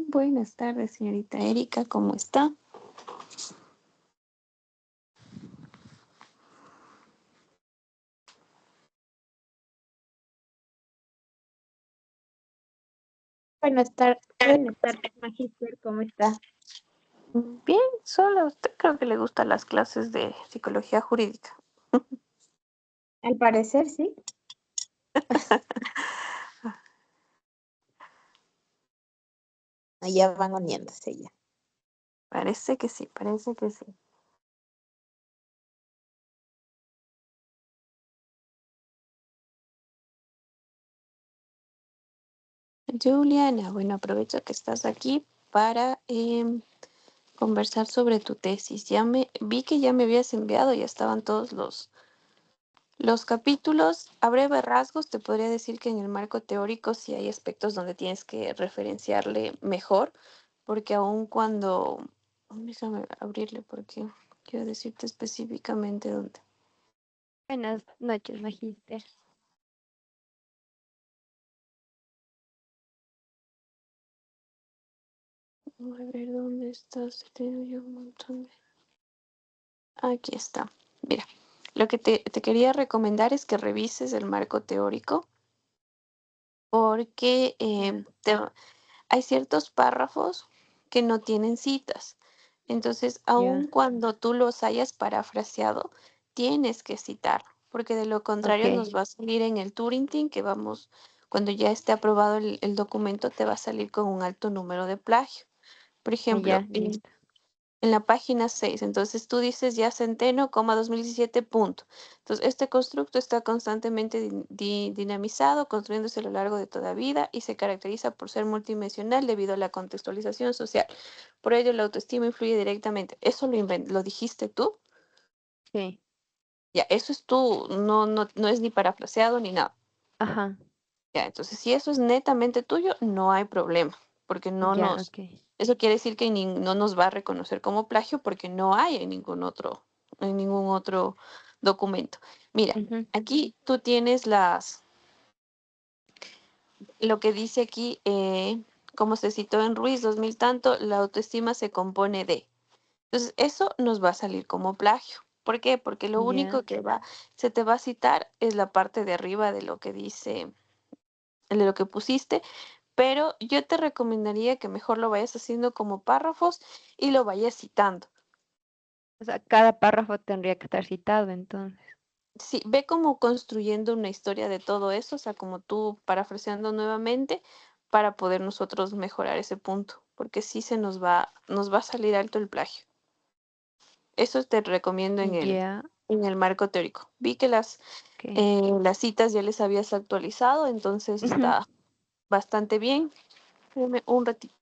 Buenas tardes, señorita Erika, ¿cómo está? Buenas tardes, Magíster, ¿cómo está? Bien, solo a usted creo que le gustan las clases de psicología jurídica. Al parecer, sí. Allá van uniéndose ya. Parece que sí, parece que sí. Juliana, bueno, aprovecho que estás aquí para conversar sobre tu tesis. Vi que ya me habías enviado, ya estaban todos los capítulos. A breve rasgos, te podría decir que en el marco teórico sí hay aspectos donde tienes que referenciarle mejor, porque aun cuando... Déjame abrirle porque quiero decirte específicamente dónde. Buenas noches, Magíster. A ver, ¿dónde estás? Tengo yo un montón de... Aquí está. Mira, lo que te quería recomendar es que revises el marco teórico porque Ya, hay ciertos párrafos que no tienen citas. Entonces, aun ya, cuando tú los hayas parafraseado, tienes que citar, porque de lo contrario ok, nos va a salir en el Turing, que vamos, cuando ya esté aprobado el documento, te va a salir con un alto número de plagio. Por ejemplo, ya, listo. en la página 6. Entonces tú dices ya Centeno, 2017, punto. Entonces este constructo está constantemente dinamizado, construyéndose a lo largo de toda vida y se caracteriza por ser multidimensional debido a la contextualización social. Por ello, la autoestima influye directamente. ¿Eso lo dijiste tú? Sí, Ya, eso es tú, no es ni parafraseado ni nada. ajá, Ya, entonces si eso es netamente tuyo, no hay problema, porque ya, ok. eso quiere decir que no nos va a reconocer como plagio porque no hay en ningún otro documento. Mira, Ujú, aquí tú tienes lo que dice aquí, como se citó en Ruiz 2000 tanto, la autoestima se compone de. Entonces, eso nos va a salir como plagio. ¿Por qué? Porque lo ya, único que se te va a citar es la parte de arriba de lo que dice, de lo que pusiste, pero yo te recomendaría que mejor lo vayas haciendo como párrafos y lo vayas citando. o sea, cada párrafo tendría que estar citado, entonces. Sí, ve como construyendo una historia de todo eso, o sea, como tú parafraseando nuevamente para poder nosotros mejorar ese punto, porque sí nos va a salir alto el plagio. Eso te recomiendo Ya, en el marco teórico. Vi que ok. las citas ya les habías actualizado, entonces Ujú. está bastante bien. Espérame un ratito.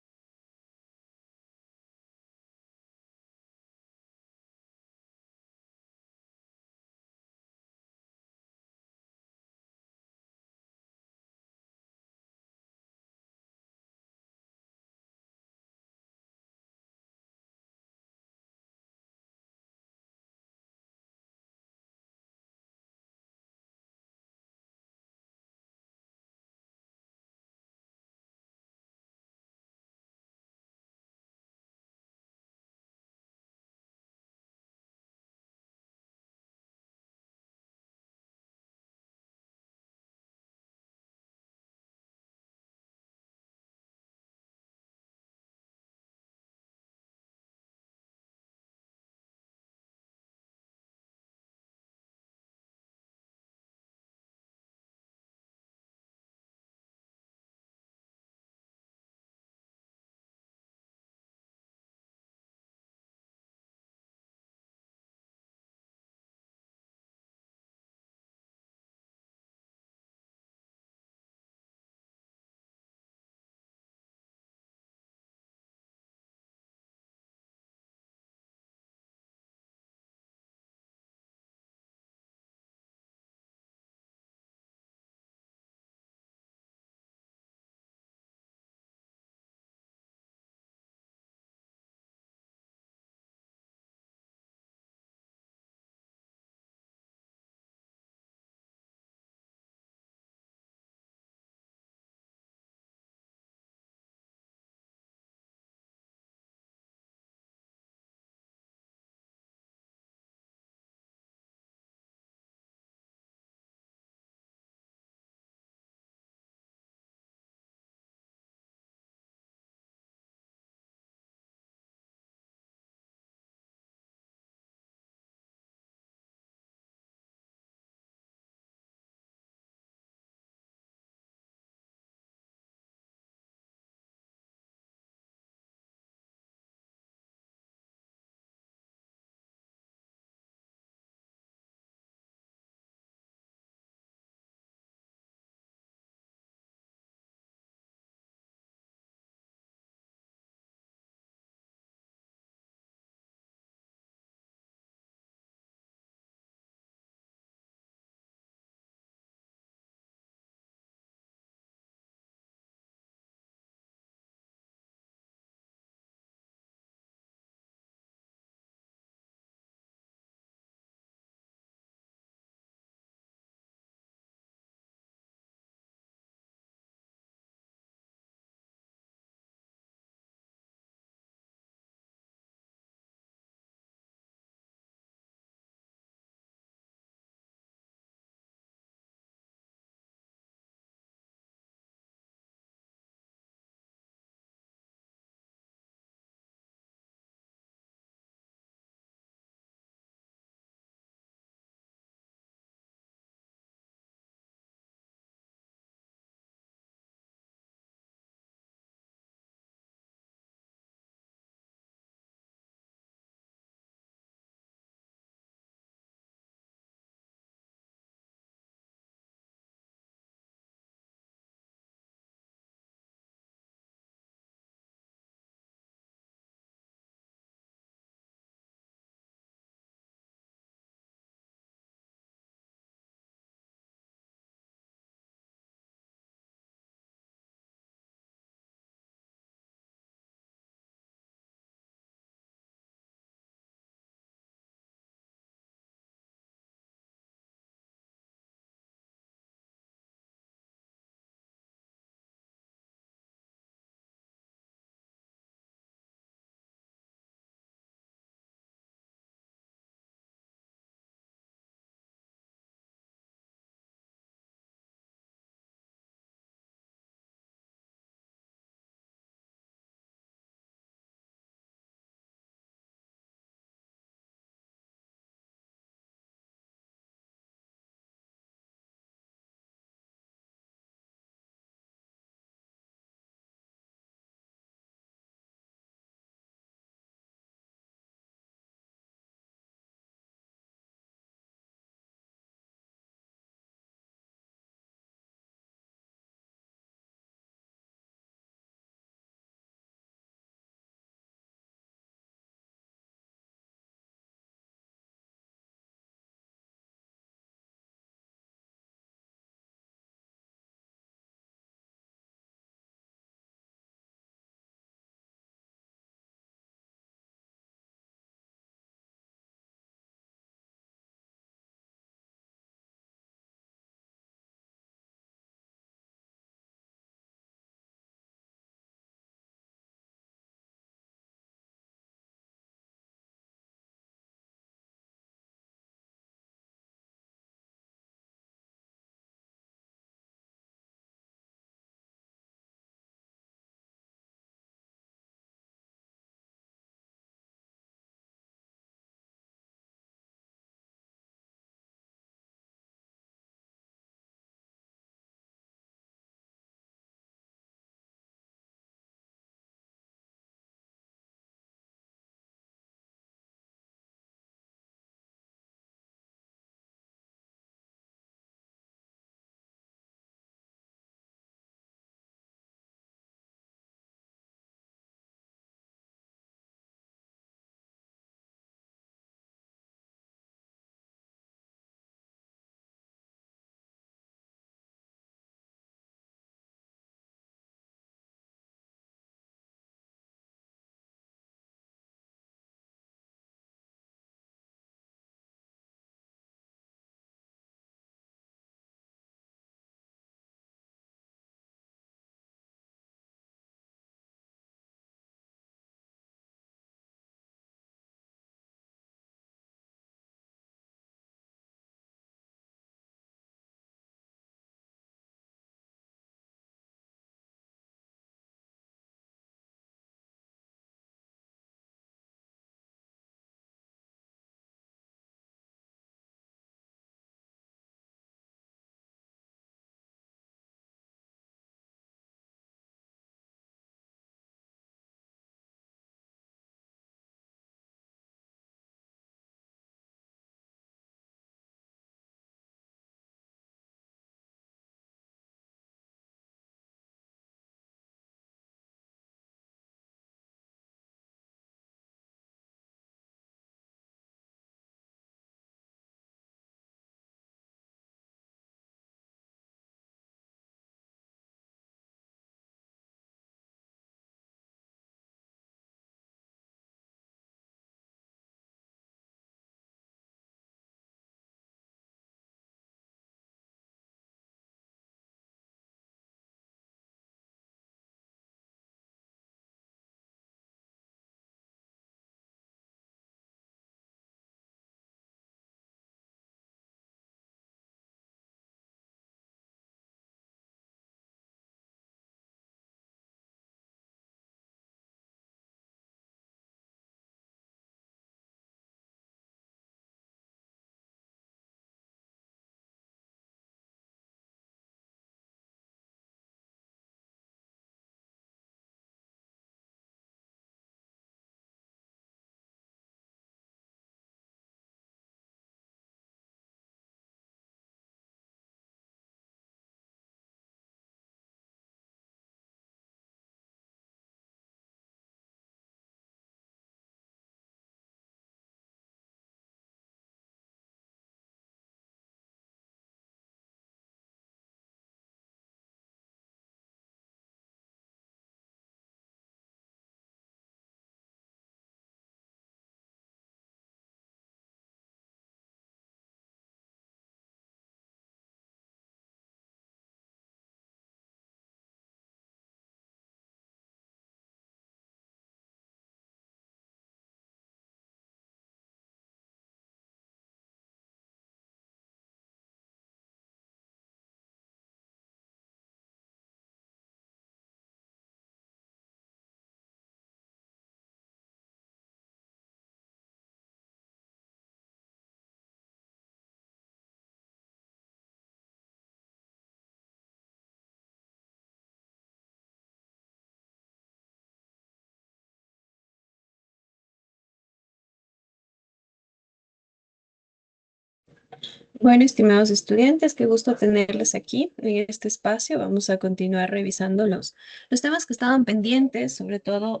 Bueno, estimados estudiantes, qué gusto tenerles aquí en este espacio. Vamos a continuar revisando los temas que estaban pendientes, sobre todo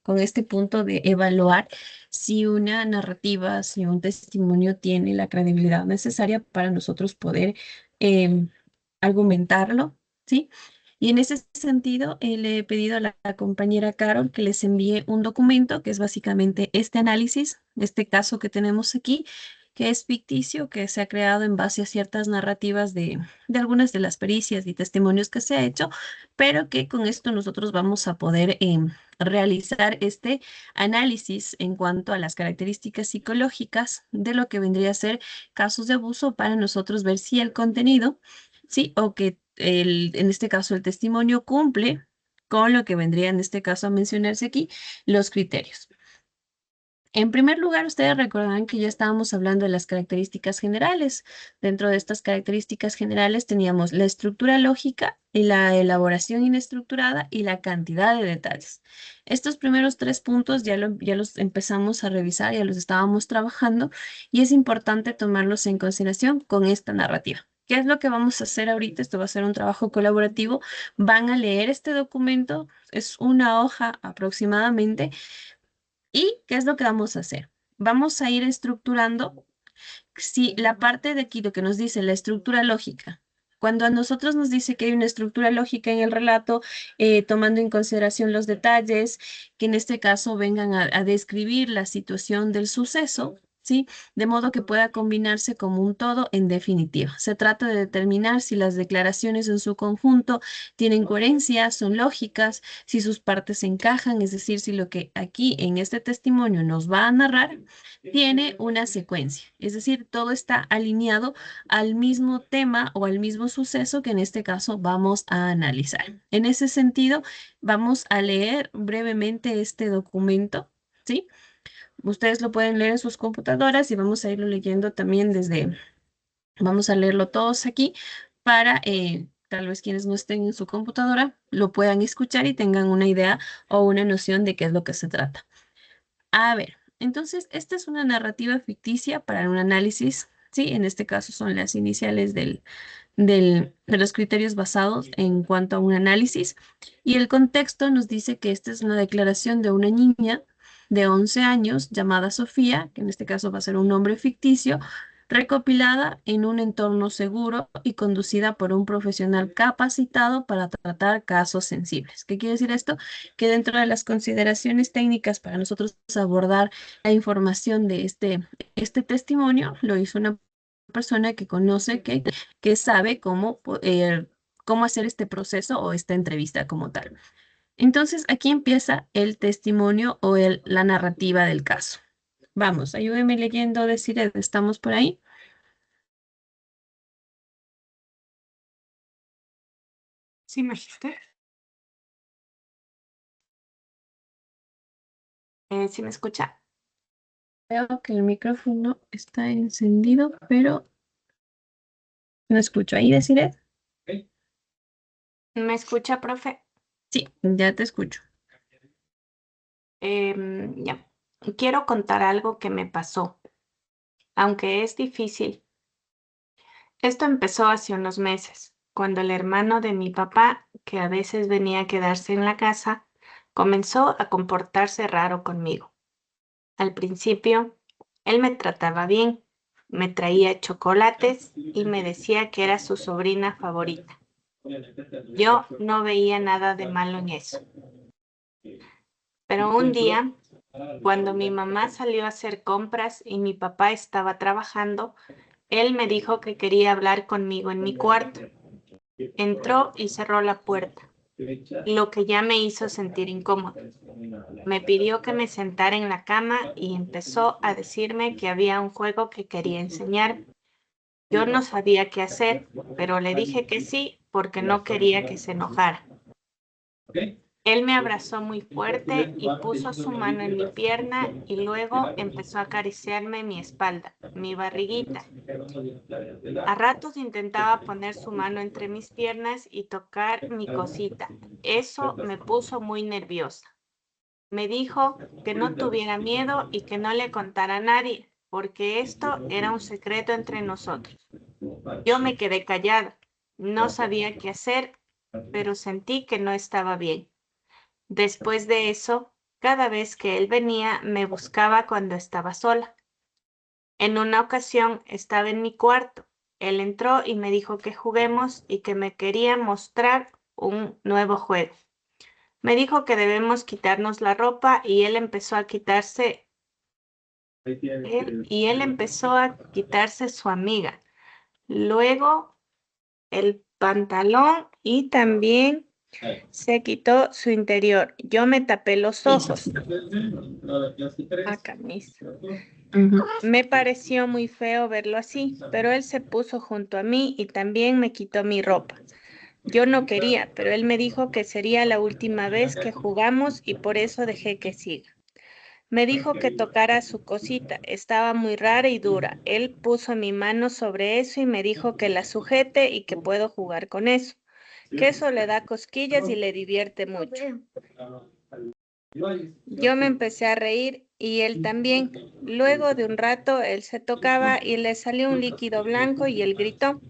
con este punto de evaluar si una narrativa, si un testimonio tiene la credibilidad necesaria para nosotros poder em, argumentarlo, ¿sí? Y en ese sentido, le he pedido a la compañera Carol que les envíe un documento que es básicamente este análisis, este caso que tenemos aquí, que es ficticio, que se ha creado en base a ciertas narrativas de algunas de las pericias y testimonios que se ha hecho, pero que con esto nosotros vamos a poder realizar este análisis en cuanto a las características psicológicas de lo que vendría a ser casos de abuso para nosotros ver si el contenido, sí, o que en este caso el testimonio cumple con lo que vendría en este caso a mencionarse aquí, los criterios. En primer lugar, ustedes recordarán que ya estábamos hablando de las características generales. Dentro de estas características generales teníamos la estructura lógica y la elaboración inestructurada y la cantidad de detalles. Estos primeros tres puntos ya los empezamos a revisar, ya los estábamos trabajando y es importante tomarlos en consideración con esta narrativa. ¿Qué es lo que vamos a hacer ahorita? Esto va a ser un trabajo colaborativo. Van a leer este documento, es una hoja aproximadamente. ¿Y qué es lo que vamos a hacer? Vamos a ir estructurando si la parte de aquí lo que nos dice la estructura lógica. Cuando a nosotros nos dice que hay una estructura lógica en el relato, tomando en consideración los detalles, que en este caso vengan a describir la situación del suceso, ¿sí? De modo que pueda combinarse como un todo en definitiva. Se trata de determinar si las declaraciones en su conjunto tienen coherencia, son lógicas, si sus partes encajan, es decir, si lo que aquí en este testimonio nos va a narrar tiene una secuencia, es decir, todo está alineado al mismo tema o al mismo suceso que en este caso vamos a analizar. En ese sentido, vamos a leer brevemente este documento, ¿sí? Ustedes lo pueden leer en sus computadoras y vamos a irlo leyendo también vamos a leerlo todos aquí para tal vez quienes no estén en su computadora lo puedan escuchar y tengan una idea o una noción de qué es lo que se trata. A ver, entonces esta es una narrativa ficticia para un análisis, ¿sí? En este caso son las iniciales de los criterios basados en cuanto a un análisis. Y el contexto nos dice que esta es una declaración de una niña de 11 años llamada Sofía, que en este caso va a ser un nombre ficticio, recopilada en un entorno seguro y conducida por un profesional capacitado para tratar casos sensibles. ¿Qué quiere decir esto? Que dentro de las consideraciones técnicas para nosotros abordar la información de este testimonio, lo hizo una persona que conoce, que sabe cómo hacer este proceso o esta entrevista como tal. Entonces, aquí empieza el testimonio o la narrativa del caso. Vamos, ayúdenme leyendo, decir, ¿estamos por ahí? Sí, magister. ¿Sí me escucha? Veo que el micrófono está encendido, pero no escucho. ¿Ahí, deciré? ¿Me escucha, profe? Sí, ya te escucho. Ya. Quiero contar algo que me pasó, aunque es difícil. Esto empezó hace unos meses, cuando el hermano de mi papá, que a veces venía a quedarse en la casa, comenzó a comportarse raro conmigo. Al principio, él me trataba bien, me traía chocolates y me decía que era su sobrina favorita. Yo no veía nada de malo en eso. Pero un día, cuando mi mamá salió a hacer compras y mi papá estaba trabajando, él me dijo que quería hablar conmigo en mi cuarto. Entró y cerró la puerta, lo que ya me hizo sentir incómodo. Me pidió que me sentara en la cama y empezó a decirme que había un juego que quería enseñar. Yo no sabía qué hacer, pero le dije que sí porque no quería que se enojara. Él me abrazó muy fuerte y puso su mano en mi pierna y luego empezó a acariciarme mi espalda, mi barriguita. A ratos intentaba poner su mano entre mis piernas y tocar mi cosita. Eso me puso muy nerviosa. Me dijo que no tuviera miedo y que no le contara a nadie, porque esto era un secreto entre nosotros. Yo me quedé callada. No sabía qué hacer, pero sentí que no estaba bien. Después de eso, cada vez que él venía, me buscaba cuando estaba sola. En una ocasión estaba en mi cuarto. Él entró y me dijo que juguemos y que me quería mostrar un nuevo juego. Me dijo que debemos quitarnos la ropa y él empezó a quitarse él empezó a quitarse su amiga. Luego el pantalón y también se quitó su interior. Yo me tapé los ojos. A camisa. Ujú. Me pareció muy feo verlo así, pero él se puso junto a mí y también me quitó mi ropa. Yo no quería, pero él me dijo que sería la última vez que jugamos y por eso dejé que siga. Me dijo que tocara su cosita, estaba muy rara y dura. Él puso mi mano sobre eso y me dijo que la sujete y que puedo jugar con eso, que eso le da cosquillas y le divierte mucho. Yo me empecé a reír y él también. Luego de un rato él se tocaba y le salió un líquido blanco y él gritó.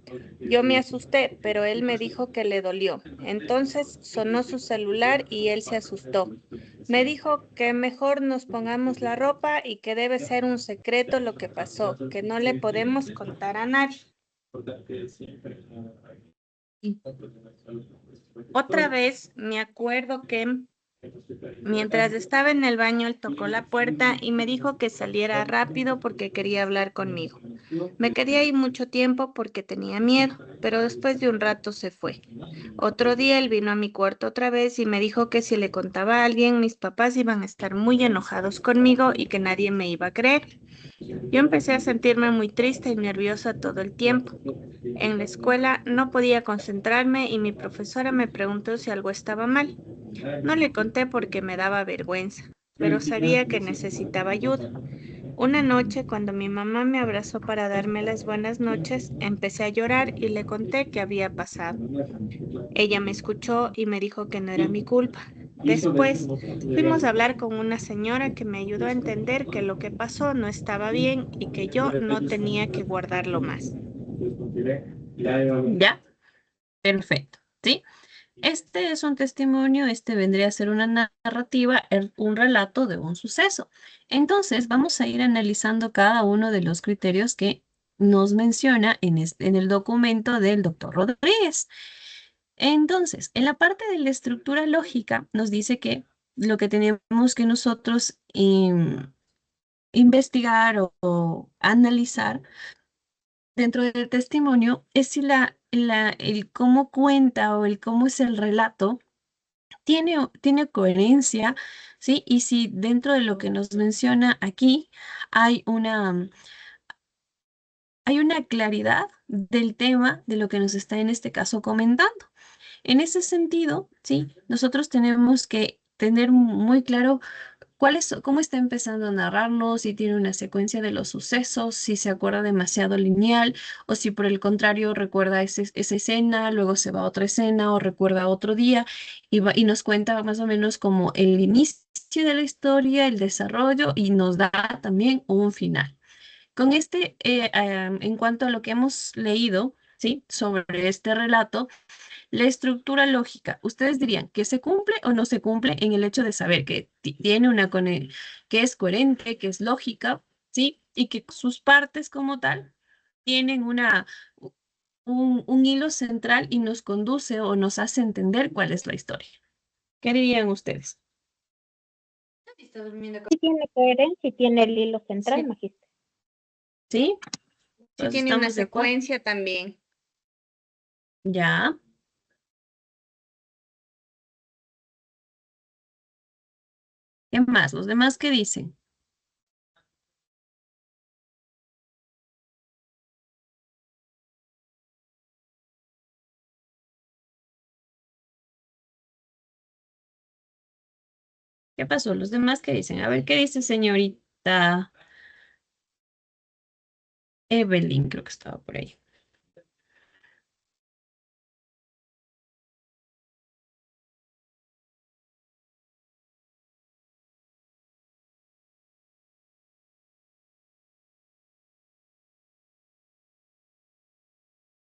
Yo me asusté, pero él me dijo que le dolió. Entonces sonó su celular y él se asustó. Me dijo que mejor nos pongamos la ropa y que debe ser un secreto lo que pasó, que no le podemos contar a nadie. Otra vez me acuerdo que mientras estaba en el baño, él tocó la puerta y me dijo que saliera rápido porque quería hablar conmigo. Me quedé ahí mucho tiempo porque tenía miedo, pero después de un rato se fue. Otro día él vino a mi cuarto otra vez y me dijo que si le contaba a alguien, mis papás iban a estar muy enojados conmigo y que nadie me iba a creer. Yo empecé a sentirme muy triste y nerviosa todo el tiempo. En la escuela no podía concentrarme y mi profesora me preguntó si algo estaba mal. No le conté porque me daba vergüenza, pero sabía que necesitaba ayuda. Una noche, cuando mi mamá me abrazó para darme las buenas noches, empecé a llorar y le conté qué había pasado. Ella me escuchó y me dijo que no era mi culpa. Después fuimos a hablar con una señora que me ayudó a entender que lo que pasó no estaba bien y que yo no tenía que guardarlo más. Ya, perfecto. ¿Sí? Este es un testimonio, este vendría a ser una narrativa, un relato de un suceso. Entonces, vamos a ir analizando cada uno de los criterios que nos menciona en el documento del doctor Rodríguez. Entonces, en la parte de la estructura lógica, nos dice que lo que tenemos que nosotros investigar o analizar dentro del testimonio es si el cómo cuenta o el cómo es el relato tiene coherencia, ¿sí? Y si dentro de lo que nos menciona aquí hay hay una claridad del tema de lo que nos está en este caso comentando. En ese sentido, ¿sí? Nosotros tenemos que tener muy claro cómo está empezando a narrarnos, si tiene una secuencia de los sucesos, si se acuerda demasiado lineal o si por el contrario recuerda esa escena, luego se va a otra escena o recuerda otro día y nos cuenta más o menos como el inicio de la historia, el desarrollo y nos da también un final. Con en cuanto a lo que hemos leído, ¿sí? Sobre este relato, la estructura lógica, ¿ustedes dirían que se cumple o no se cumple en el hecho de saber que tiene que es coherente, que es lógica, ¿sí? Y que sus partes como tal tienen un hilo central y nos conduce o nos hace entender cuál es la historia? ¿Qué dirían ustedes? Sí tiene coherencia y tiene el hilo central, Sí. magíster. ¿Sí? Sí, Pues tiene una estamos de acuerdo. secuencia también. Ya. ¿Qué más? ¿Los demás qué dicen? ¿Qué pasó? ¿Los demás qué dicen? A ver, ¿qué dice señorita Evelyn? Creo que estaba por ahí.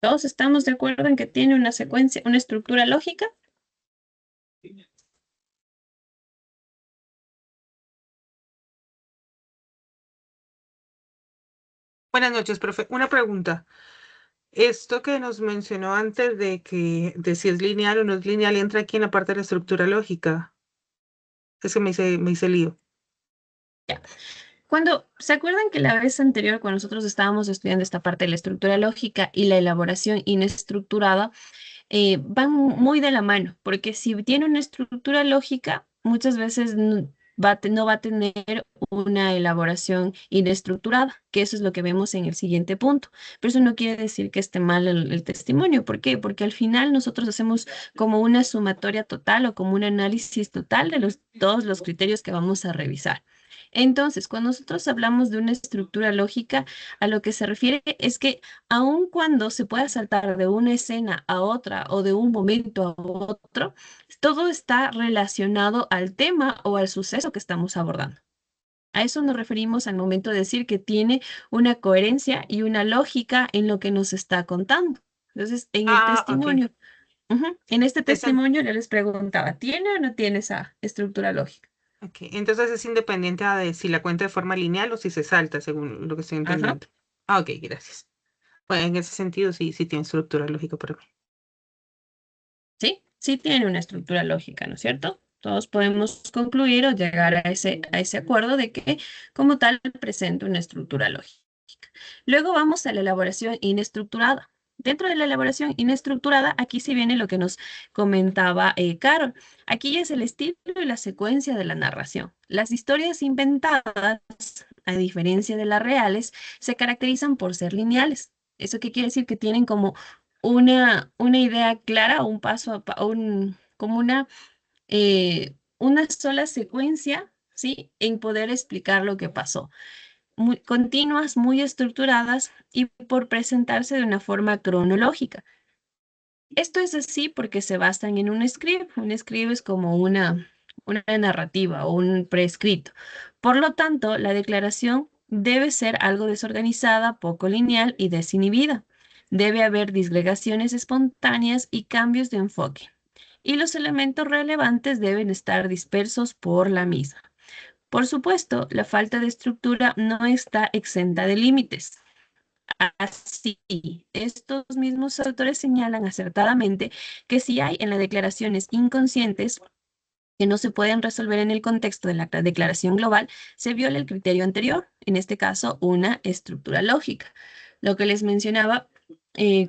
¿Todos estamos de acuerdo en que tiene una secuencia, una estructura lógica? Buenas noches, profe. Una pregunta. Esto que nos mencionó antes de si es lineal o no es lineal, entra aquí en la parte de la estructura lógica. Es que me hice lío. Cuando, ¿se acuerdan que la vez anterior, cuando nosotros estábamos estudiando esta parte de la estructura lógica y la elaboración inestructurada, van muy de la mano? Porque si tiene una estructura lógica, muchas veces no va a tener una elaboración inestructurada, que eso es lo que vemos en el siguiente punto. Pero eso no quiere decir que esté mal el testimonio. ¿Por qué? Porque al final nosotros hacemos como una sumatoria total o como un análisis total de todos los criterios que vamos a revisar. Entonces, cuando nosotros hablamos de una estructura lógica, a lo que se refiere es que aun cuando se pueda saltar de una escena a otra o de un momento a otro, todo está relacionado al tema o al suceso que estamos abordando. A eso nos referimos al momento de decir que tiene una coherencia y una lógica en lo que nos está contando. Entonces, en el Ah, ok. testimonio, en este Esa- testimonio yo les preguntaba, ¿tiene o no tiene esa estructura lógica? ok. Entonces es independiente de si la cuenta de forma lineal o si se salta, según lo que estoy Ajá. entendiendo. Ah, ok, gracias. Bueno, en ese sentido sí tiene estructura lógica para mí. Sí, sí tiene una estructura lógica, ¿no es cierto? Todos podemos concluir o llegar a ese acuerdo de que como tal presenta una estructura lógica. Luego vamos a la elaboración inestructurada. Dentro de la elaboración inestructurada, aquí sí viene lo que nos comentaba Carol. Aquí ya es el estilo y la secuencia de la narración. Las historias inventadas, a diferencia de las reales, se caracterizan por ser lineales. ¿Eso qué quiere decir? Que tienen como una idea clara, un paso, como una sola secuencia, ¿sí? En poder explicar lo que pasó muy continuas, muy estructuradas y por presentarse de una forma cronológica. Esto es así porque se basan en un script. Un script es como una narrativa o un prescrito. Por lo tanto, la declaración debe ser algo desorganizada, poco lineal y desinhibida. Debe haber disgregaciones espontáneas y cambios de enfoque. Y los elementos relevantes deben estar dispersos por la misma. Por supuesto, la falta de estructura no está exenta de límites. Así, estos mismos autores señalan acertadamente que si hay en las declaraciones inconscientes que no se pueden resolver en el contexto de la declaración global, se viola el criterio anterior, en este caso una estructura lógica. Lo que les mencionaba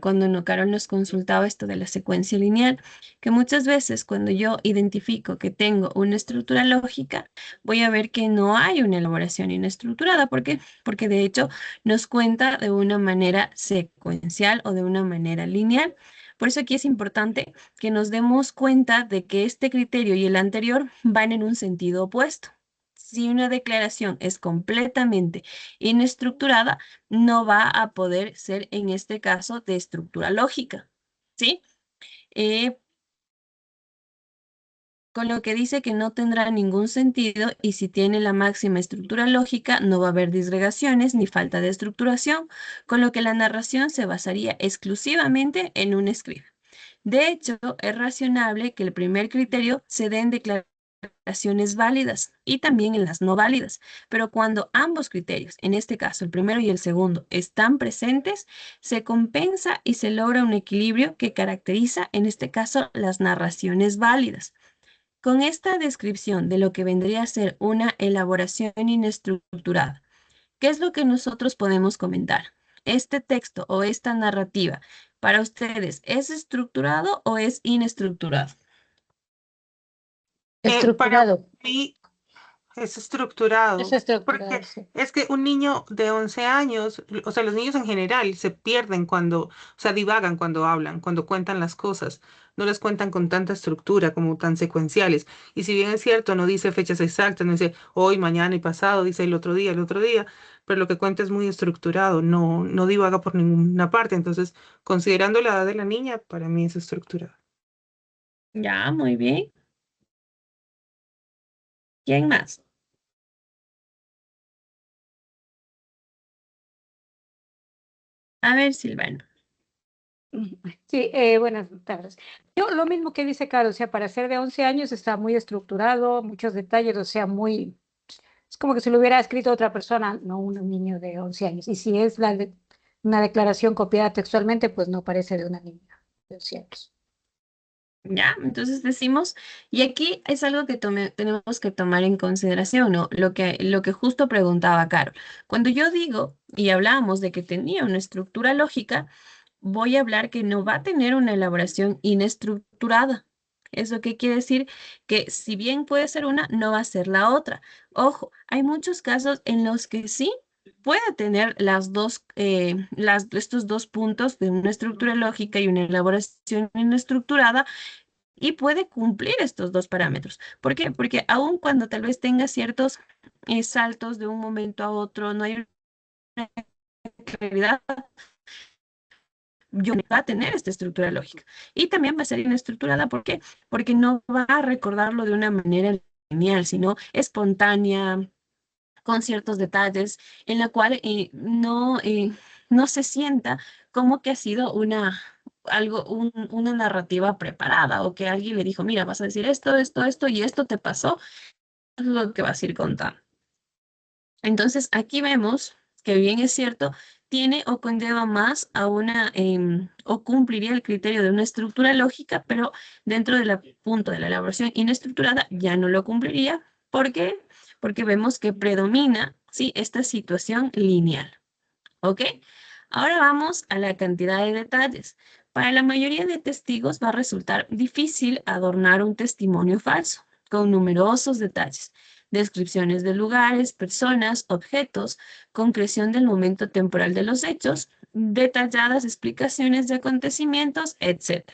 cuando Carol nos consultaba esto de la secuencia lineal, que muchas veces cuando yo identifico que tengo una estructura lógica, voy a ver que no hay una elaboración inestructurada. ¿Por qué? Porque de hecho nos cuenta de una manera secuencial o de una manera lineal. Por eso aquí es importante que nos demos cuenta de que este criterio y el anterior van en un sentido opuesto. Si una declaración es completamente inestructurada, no va a poder ser en este caso de estructura lógica, ¿sí? Eh, con lo que dice que no tendrá ningún sentido y si tiene la máxima estructura lógica no va a haber disgregaciones ni falta de estructuración, con lo que la narración se basaría exclusivamente en un script. De hecho, es razonable que el primer criterio se dé en declaraciones válidas y también en las no válidas, pero cuando ambos criterios, en este caso el primero y el segundo, están presentes, se compensa y se logra un equilibrio que caracteriza, en este caso, las narraciones válidas. Con esta descripción de lo que vendría a ser una elaboración inestructurada, ¿qué es lo que nosotros podemos comentar? ¿Este texto o esta narrativa para ustedes es estructurado o es inestructurado? Para Estructurado, mí es es estructurado, estructurado, porque sí. es que un niño de 11 años, o sea, los niños en general se pierden cuando, o sea, divagan cuando hablan, cuando cuentan las cosas. No las cuentan con tanta estructura, como tan secuenciales. Y si bien es cierto, no dice fechas exactas, no dice hoy, mañana y pasado, dice el otro día, pero lo que cuenta es muy estructurado, no divaga por ninguna parte. Entonces, considerando la edad de la niña, para mí es estructurado. Ya, muy bien. ¿Quién más? A ver, Silvano. Sí, buenas tardes. Yo lo mismo que dice Caro, o sea, para ser de 11 años está muy estructurado, muchos detalles, o sea, muy, es como que si lo hubiera escrito otra persona, no un niño de 11 años. Y si es una declaración copiada textualmente, pues no parece de una niña de 11 años. ¿Ya? Entonces decimos, y aquí es algo que tenemos que tomar en consideración, ¿no? Lo que justo preguntaba Caro. Cuando yo digo y hablábamos de que tenía una estructura lógica, voy a hablar que no va a tener una elaboración inestructurada. ¿Eso qué quiere decir? Que si bien puede ser una, no va a ser la otra. Ojo, hay muchos casos en los que sí puede tener estos dos puntos de una estructura lógica y una elaboración inestructurada y puede cumplir estos dos parámetros. ¿Por qué? Porque aun cuando tal vez tenga ciertos saltos de un momento a otro, no hay una claridad, yo va a tener esta estructura lógica. Y también va a ser inestructurada, ¿por qué? Porque no va a recordarlo de una manera lineal, sino espontánea, con ciertos detalles, en la cual no se sienta como que ha sido una narrativa preparada o que alguien le dijo, mira, vas a decir esto, esto, esto y esto te pasó, es lo que vas a ir contando. Entonces, aquí vemos que bien es cierto, tiene o conlleva más a o cumpliría el criterio de una estructura lógica, pero dentro del punto de la elaboración inestructurada ya no lo cumpliría. ¿Por qué? Porque vemos que predomina, sí, esta situación lineal. ¿Ok? Ahora vamos a la cantidad de detalles. Para la mayoría de testigos va a resultar difícil adornar un testimonio falso con numerosos detalles, descripciones de lugares, personas, objetos, concreción del momento temporal de los hechos, detalladas explicaciones de acontecimientos, etc.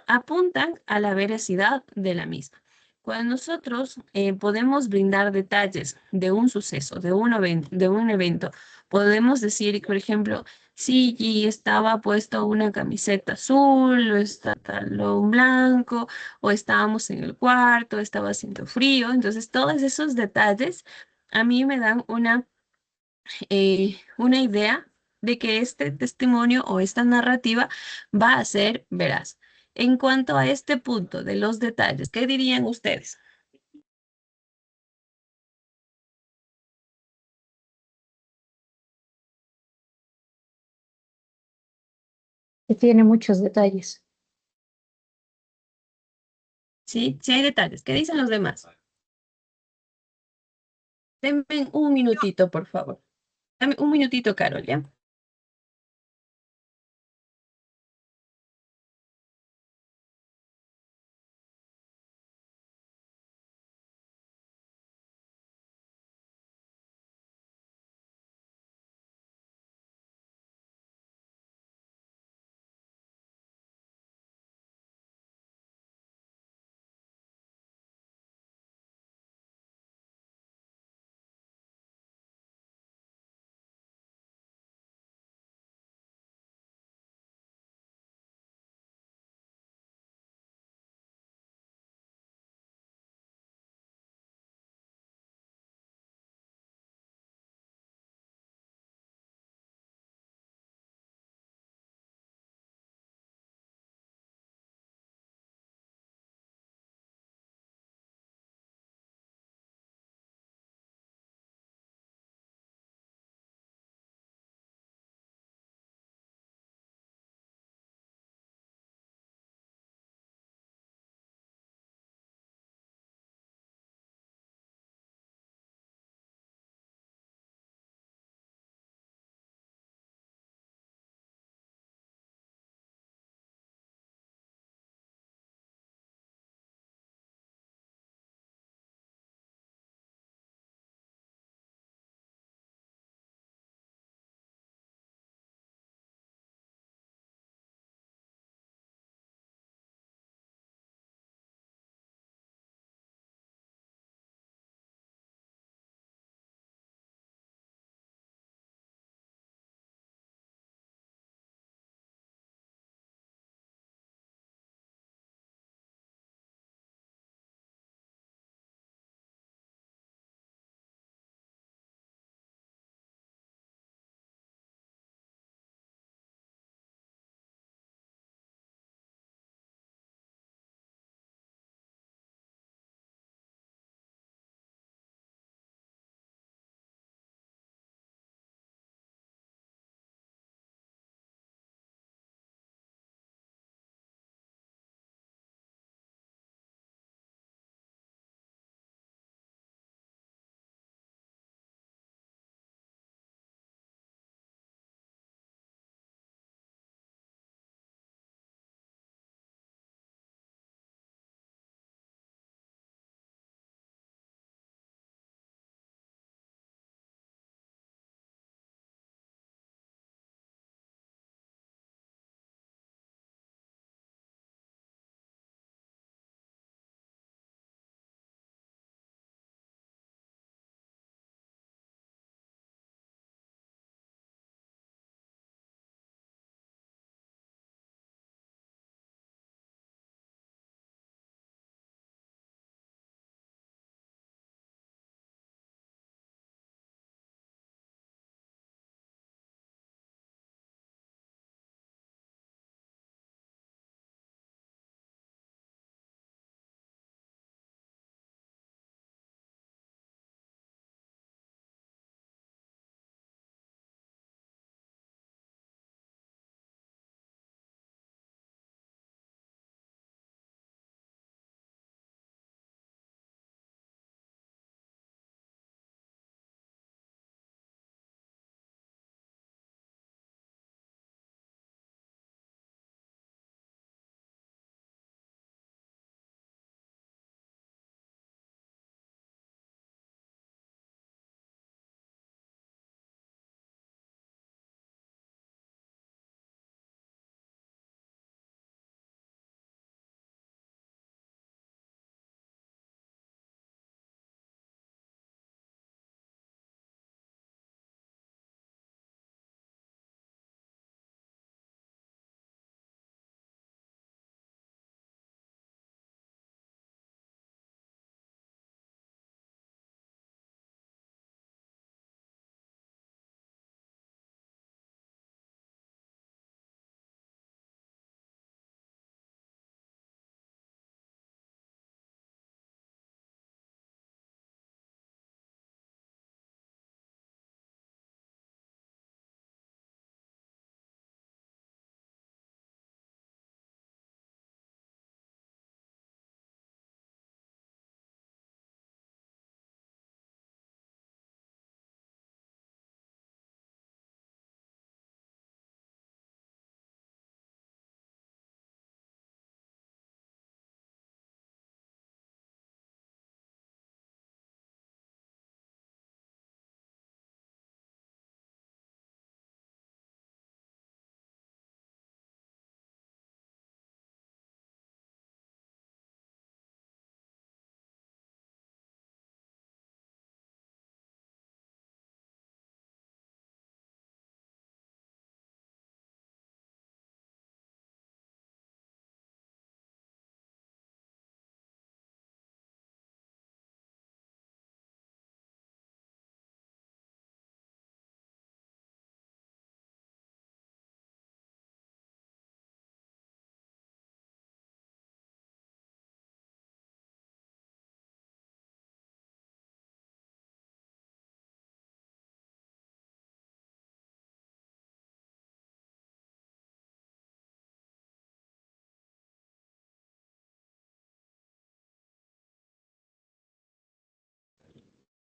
Apuntan a la veracidad de la misma. Cuando nosotros podemos brindar detalles de un suceso, de un evento, podemos decir, por ejemplo, sí, y estaba puesto una camiseta azul, o está talón blanco, o estábamos en el cuarto, estaba haciendo frío. Entonces, todos esos detalles a mí me dan una idea de que este testimonio o esta narrativa va a ser veraz. En cuanto a este punto de los detalles, ¿qué dirían ustedes? Que tiene muchos detalles. Sí, sí hay detalles. ¿Qué dicen los demás? Denme un minutito, por favor. Dame un minutito, Carol, ¿ya?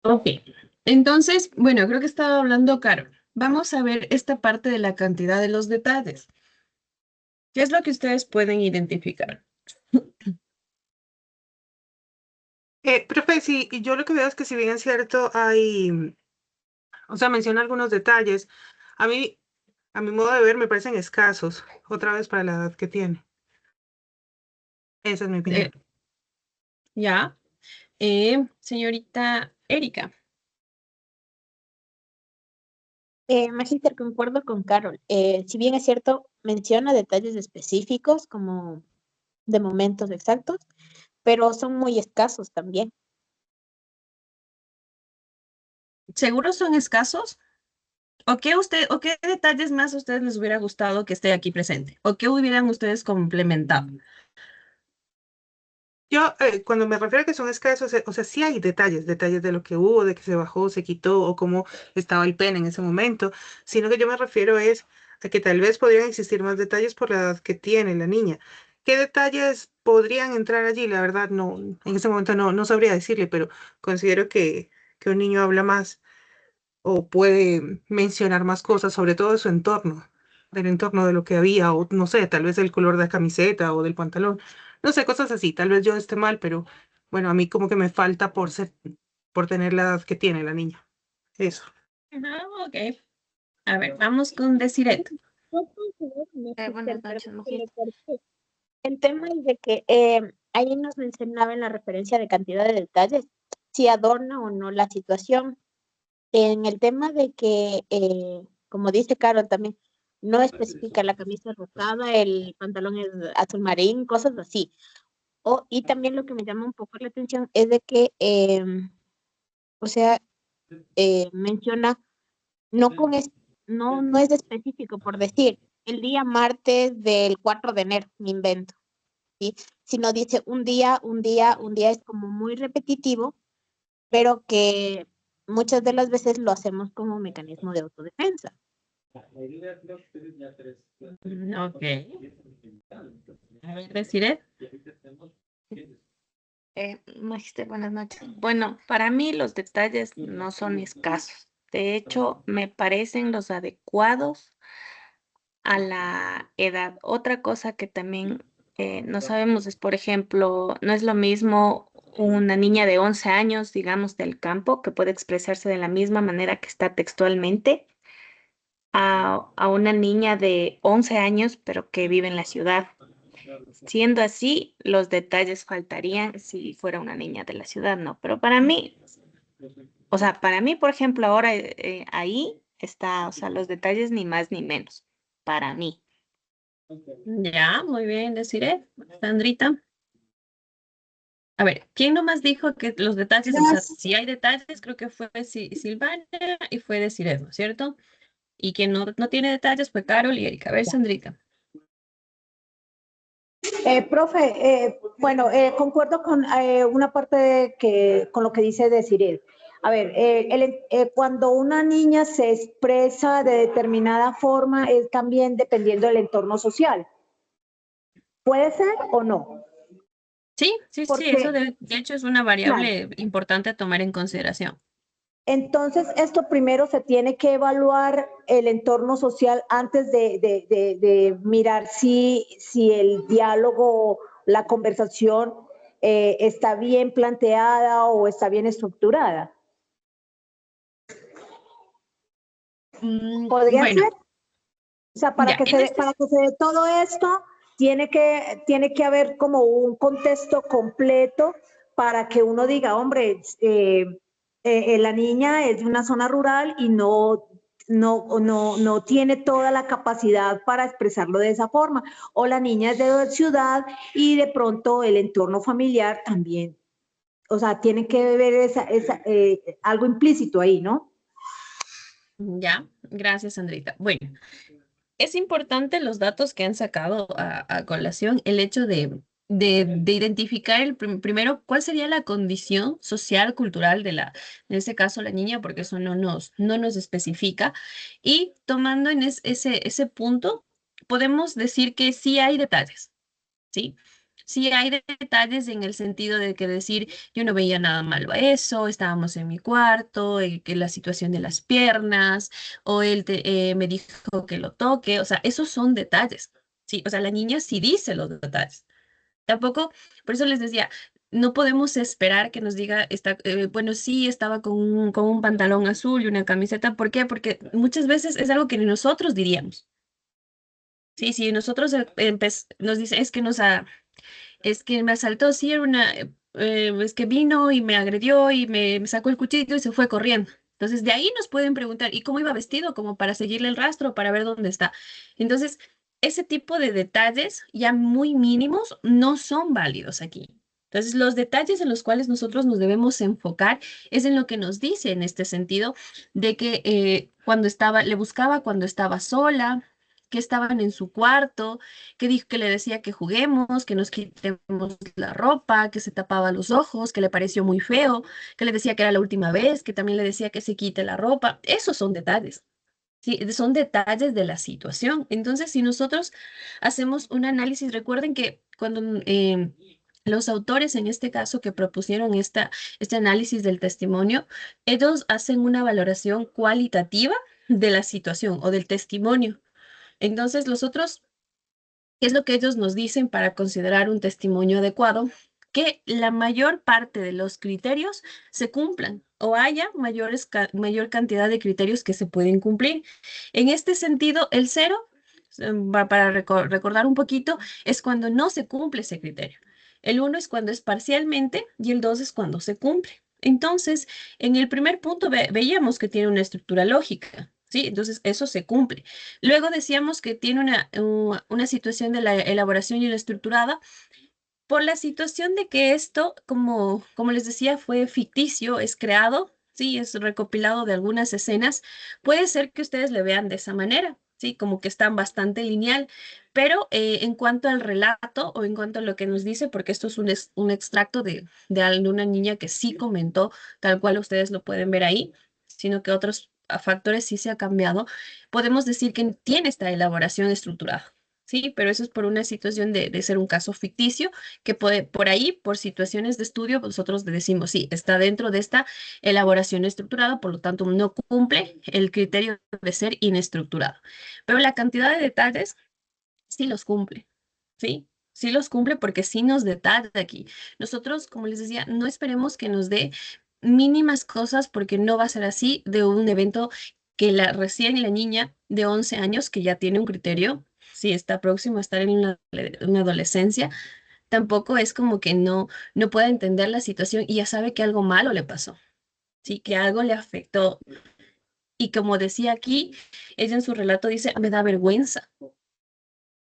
Ok. Entonces, bueno, creo que estaba hablando Caro. Vamos a ver esta parte de la cantidad de los detalles. ¿Qué es lo que ustedes pueden identificar? Profe, sí, y yo lo que veo es que si bien es cierto, o sea, menciona algunos detalles, a mí, a mi modo de ver, me parecen escasos, otra vez para la edad que tiene. Esa es mi opinión. Eh, ya. Señorita Erika. Magíster, concuerdo con Carol. Si bien es cierto, menciona detalles específicos como de momentos exactos, pero son muy escasos también. ¿Seguro son escasos? ¿O qué detalles más a ustedes les hubiera gustado que esté aquí presente? ¿O qué hubieran ustedes complementado? Yo, cuando me refiero a que son escasos, o sea, sí hay detalles, detalles de lo que hubo, de que se bajó, se quitó, o cómo estaba el pene en ese momento, sino que yo me refiero es a que tal vez podrían existir más detalles por la edad que tiene la niña. ¿Qué detalles podrían entrar allí? La verdad, no, en ese momento no sabría decirle, pero considero que un niño habla más o puede mencionar más cosas, sobre todo de su entorno, del entorno de lo que había, o no sé, tal vez el color de la camiseta o del pantalón, no sé, cosas así, tal vez yo esté mal, pero bueno, a mí como que me falta por tener la edad que tiene la niña. Eso. Ajá, ok. A ver, vamos con Desiret. Yo considero, Buenas Magíster, noches, perdón, Mujer. porque el tema es de que ahí nos mencionaba en la referencia de cantidad de detalles, si adorna o no la situación. En el tema de que, como dice Carol también, no especifica la camisa rosada, el pantalón es azul marín, cosas así. Y también lo que me llama un poco la atención es de que, o sea, menciona, no con es, no es específico, por decir, el día martes del 4 de enero, me invento, ¿sí? Sino dice un día, un día, un día, es como muy repetitivo, pero que muchas de las veces lo hacemos como mecanismo de autodefensa. Ok. A ver, Desiret. Magister, buenas noches. Bueno, para mí los detalles no son escasos. De hecho, me parecen los adecuados a la edad. Otra cosa que también no sabemos es, por ejemplo, no es lo mismo una niña de 11 años, digamos, del campo, que puede expresarse de la misma manera que está textualmente, a una niña de 11 años, pero que vive en la ciudad. Siendo así, los detalles faltarían si fuera una niña de la ciudad, ¿no? Pero para mí, o sea, para mí, por ejemplo, ahora ahí está, o sea, los detalles ni más ni menos, para mí. Ya, muy bien, Desiret. Sandrita. A ver, ¿quién nomás dijo que los detalles, o sea, si hay detalles, creo que fue Silvana y fue Desiret, ¿no es cierto? Y quien no tiene detalles fue Carol y Erika. A ver, Sandrita. Profe, bueno, concuerdo con una parte con lo que dice Desiree. A ver, cuando una niña se expresa de determinada forma es también dependiendo del entorno social. ¿Puede ser o no? Sí, Porque, eso de hecho es una claro, variable importante a tomar en consideración. entonces esto primero se tiene que evaluar el entorno social antes de mirar si el diálogo, la conversación está bien planteada o está bien estructurada. ¿Podría Bueno, ser? O sea, ya, en este, para que se dé todo esto, tiene que haber como un contexto completo para que uno diga, hombre, la niña es de una zona rural y no tiene toda la capacidad para expresarlo de esa forma. O la niña es de ciudad y de pronto el entorno familiar también. O sea, tiene que ver algo implícito ahí, ¿no? ya, gracias, Sandrita. Bueno, es importante los datos que han sacado a colación, el hecho de identificar primero cuál sería la condición social, cultural en este caso la niña, porque eso no nos especifica. Y tomando ese punto, podemos decir que sí hay detalles, ¿sí? Sí hay detalles en el sentido de que decir, yo no veía nada malo a eso, estábamos en mi cuarto, que la situación de las piernas, o me dijo que lo toque, o sea, esos son detalles. Sí, o sea, la niña sí dice los detalles. Tampoco, por eso les decía, no podemos esperar que nos diga, bueno, sí, estaba con un pantalón azul y una camiseta. ¿Por qué? Porque muchas veces es algo que ni nosotros diríamos. Sí, sí, nosotros nos dice, es que me asaltó, sí, es que vino y me agredió y me sacó el cuchillo y se fue corriendo. Entonces, de ahí nos pueden preguntar, ¿y cómo iba vestido? Como para seguirle el rastro, para ver dónde está. Entonces, ese tipo de detalles ya muy mínimos no son válidos aquí. Entonces, los detalles en los cuales nosotros nos debemos enfocar es en lo que nos dice en este sentido de que le buscaba cuando estaba sola, que estaban en su cuarto, que dijo que le decía que juguemos, que nos quitemos la ropa, que se tapaba los ojos, que le pareció muy feo, que le decía que era la última vez, que también le decía que se quite la ropa. Esos son detalles. Sí, son detalles de la situación. Entonces, si nosotros hacemos un análisis, recuerden que cuando los autores, en este caso, que propusieron este análisis del testimonio, ellos hacen una valoración cualitativa de la situación o del testimonio. Entonces, los otros, ¿qué es lo que ellos nos dicen para considerar un testimonio adecuado? Que la mayor parte de los criterios se cumplan o haya mayor cantidad de criterios que se pueden cumplir. En este sentido, el cero, para recordar un poquito, es cuando no se cumple ese criterio. El uno es cuando es parcialmente y el dos es cuando se cumple. Entonces, en el primer punto veíamos que tiene una estructura lógica, ¿sí? Entonces, eso se cumple. Luego decíamos que tiene una situación de la elaboración y la estructurada por la situación de que esto, como les decía, fue ficticio, es creado, sí, es recopilado de algunas escenas. Puede ser que ustedes le vean de esa manera, sí, como que están bastante lineal, pero en cuanto al relato o en cuanto a lo que nos dice, porque esto es un extracto de una niña que sí comentó, tal cual ustedes lo pueden ver ahí, sino que otros factores sí se ha cambiado, podemos decir que tiene esta elaboración estructurada. Sí, pero eso es por una situación de ser un caso ficticio que puede, por ahí, por situaciones de estudio, nosotros le decimos, sí, está dentro de esta elaboración estructurada, por lo tanto no cumple el criterio de ser inestructurado. Pero la cantidad de detalles sí los cumple, ¿sí? Sí los cumple porque sí nos detalla aquí. Nosotros, como les decía, no esperemos que nos dé mínimas cosas porque no va a ser así de un evento que recién la niña de 11 años, que ya tiene un criterio, sí está próximo a estar en una adolescencia, tampoco es como que no pueda entender la situación y ya sabe que algo malo le pasó, sí, que algo le afectó. Y como decía aquí, ella en su relato dice, me da vergüenza.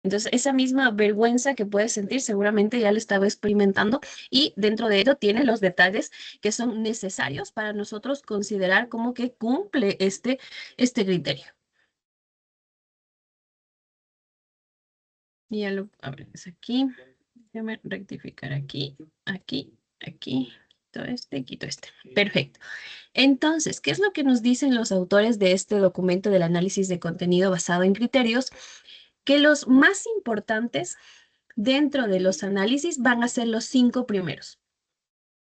Entonces, esa misma vergüenza que puede sentir seguramente ya la estaba experimentando y dentro de ello tiene los detalles que son necesarios para nosotros considerar como que cumple este criterio. Y ya a ver, es aquí. Déjame rectificar aquí, aquí, aquí. Quito este. Perfecto. Entonces, ¿qué es lo que nos dicen los autores de este documento del análisis de contenido basado en criterios? Que los más importantes dentro de los análisis van a ser los 5 primeros.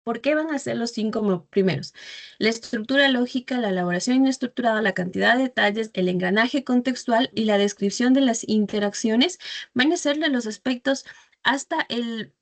¿Por qué van a ser los 5 primeros? La estructura lógica, la elaboración inestructurada, la cantidad de detalles, el engranaje contextual y la descripción de las interacciones van a ser de los aspectos hasta el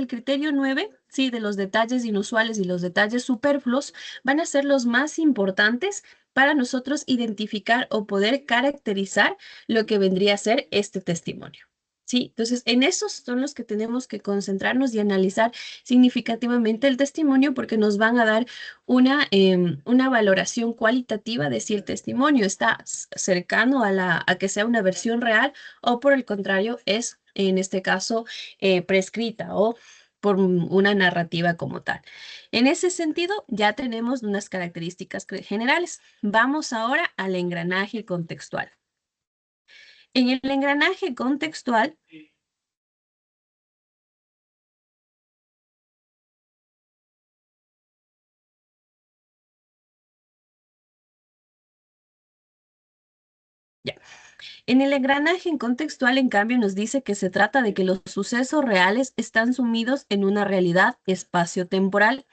criterio 9, sí, de los detalles inusuales y los detalles superfluos, van a ser los más importantes para nosotros identificar o poder caracterizar lo que vendría a ser este testimonio. Sí, entonces en esos son los que tenemos que concentrarnos y analizar significativamente el testimonio porque nos van a dar una valoración cualitativa de si el testimonio está cercano a que sea una versión real o por el contrario es, en este caso, prescrita o por una narrativa como tal. En ese sentido, ya tenemos unas características generales. Vamos ahora al engranaje contextual. En el engranaje contextual, ya. En el engranaje contextual, en cambio, nos dice que se trata de que los sucesos reales están sumidos en una realidad espacio-temporal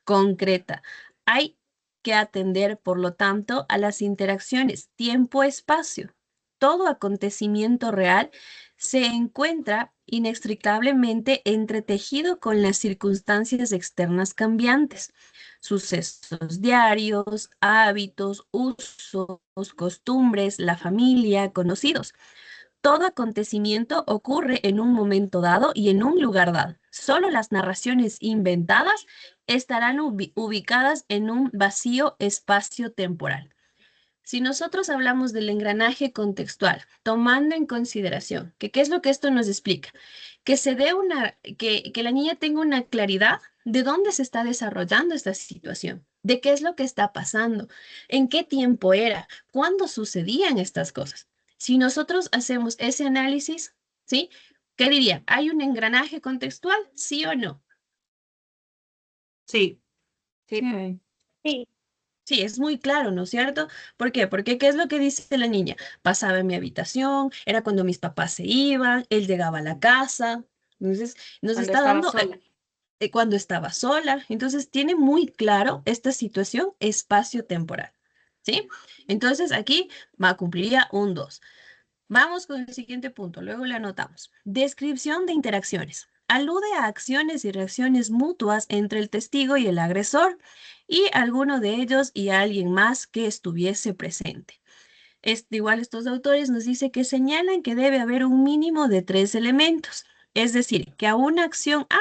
concreta. Hay que atender, por lo tanto, a las interacciones tiempo-espacio. Todo acontecimiento real se encuentra inextricablemente entretejido con las circunstancias externas cambiantes, sucesos diarios, hábitos, usos, costumbres, la familia, conocidos. Todo acontecimiento ocurre en un momento dado y en un lugar dado. Solo las narraciones inventadas estarán ubicadas en un vacío espacio-temporal. Si nosotros hablamos del engranaje contextual, tomando en consideración que qué es lo que esto nos explica, que se dé que la niña tenga una claridad de dónde se está desarrollando esta situación, de qué es lo que está pasando, en qué tiempo era, cuándo sucedían estas cosas. Si nosotros hacemos ese análisis, ¿sí? ¿Qué diría? ¿Hay un engranaje contextual? ¿Sí o no? Sí, Sí. Sí, Sí, es muy claro, ¿no es cierto? ¿Por qué? Porque ¿qué es lo que dice la niña? Pasaba en mi habitación, era cuando mis papás se iban, él llegaba a la casa, entonces nos Cuando está estaba dando sola. cuando estaba sola, entonces tiene muy claro esta situación espacio-temporal, ¿sí? Entonces aquí cumpliría un 2. Vamos con el siguiente punto, luego le anotamos. Descripción de interacciones. Alude a acciones y reacciones mutuas entre el testigo y el agresor y alguno de ellos y alguien más que estuviese presente. Igual estos autores nos dice que señalan que debe haber un mínimo de 3 elementos, es decir, que a una acción A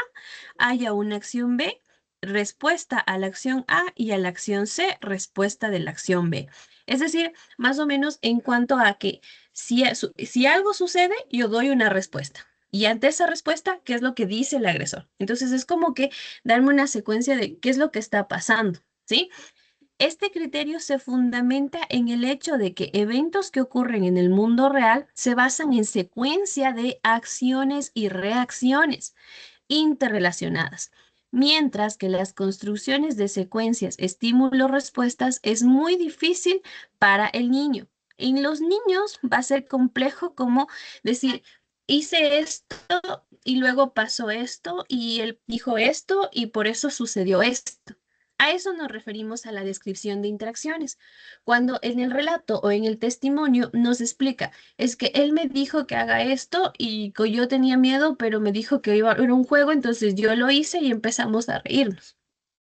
haya una acción B, respuesta a la acción A y a la acción C, respuesta de la acción B. Es decir, más o menos en cuanto a que si algo sucede, yo doy una respuesta. Y ante esa respuesta, ¿qué es lo que dice el agresor? Entonces es como que darme una secuencia de qué es lo que está pasando, ¿sí? Este criterio se fundamenta en el hecho de que eventos que ocurren en el mundo real se basan en secuencia de acciones y reacciones interrelacionadas, mientras que las construcciones de secuencias estímulo-respuestas es muy difícil para el niño. En los niños va a ser complejo como decir, hice esto y luego pasó esto y él dijo esto y por eso sucedió esto. A eso nos referimos a la descripción de interacciones. Cuando en el relato o en el testimonio nos explica, es que él me dijo que haga esto y que yo tenía miedo, pero me dijo que era un juego, entonces yo lo hice y empezamos a reírnos.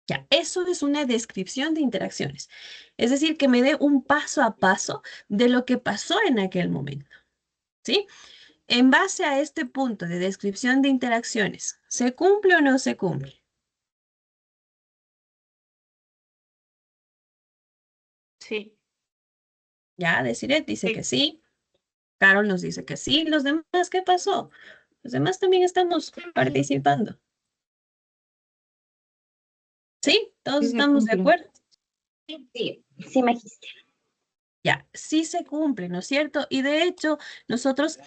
Ya, eso es una descripción de interacciones. Es decir, que me dé un paso a paso de lo que pasó en aquel momento. ¿Sí? En base a este punto de descripción de interacciones, ¿se cumple o no se cumple? Sí, Ya, Desiree dice que sí. sí. Carol nos dice que sí. ¿Los demás qué pasó? Los demás también estamos participando. ¿Sí? ¿Todos Sí se estamos de cumple. acuerdo? sí, sí, magíster. Ya, sí se cumple, ¿no es cierto? Y de hecho, nosotros,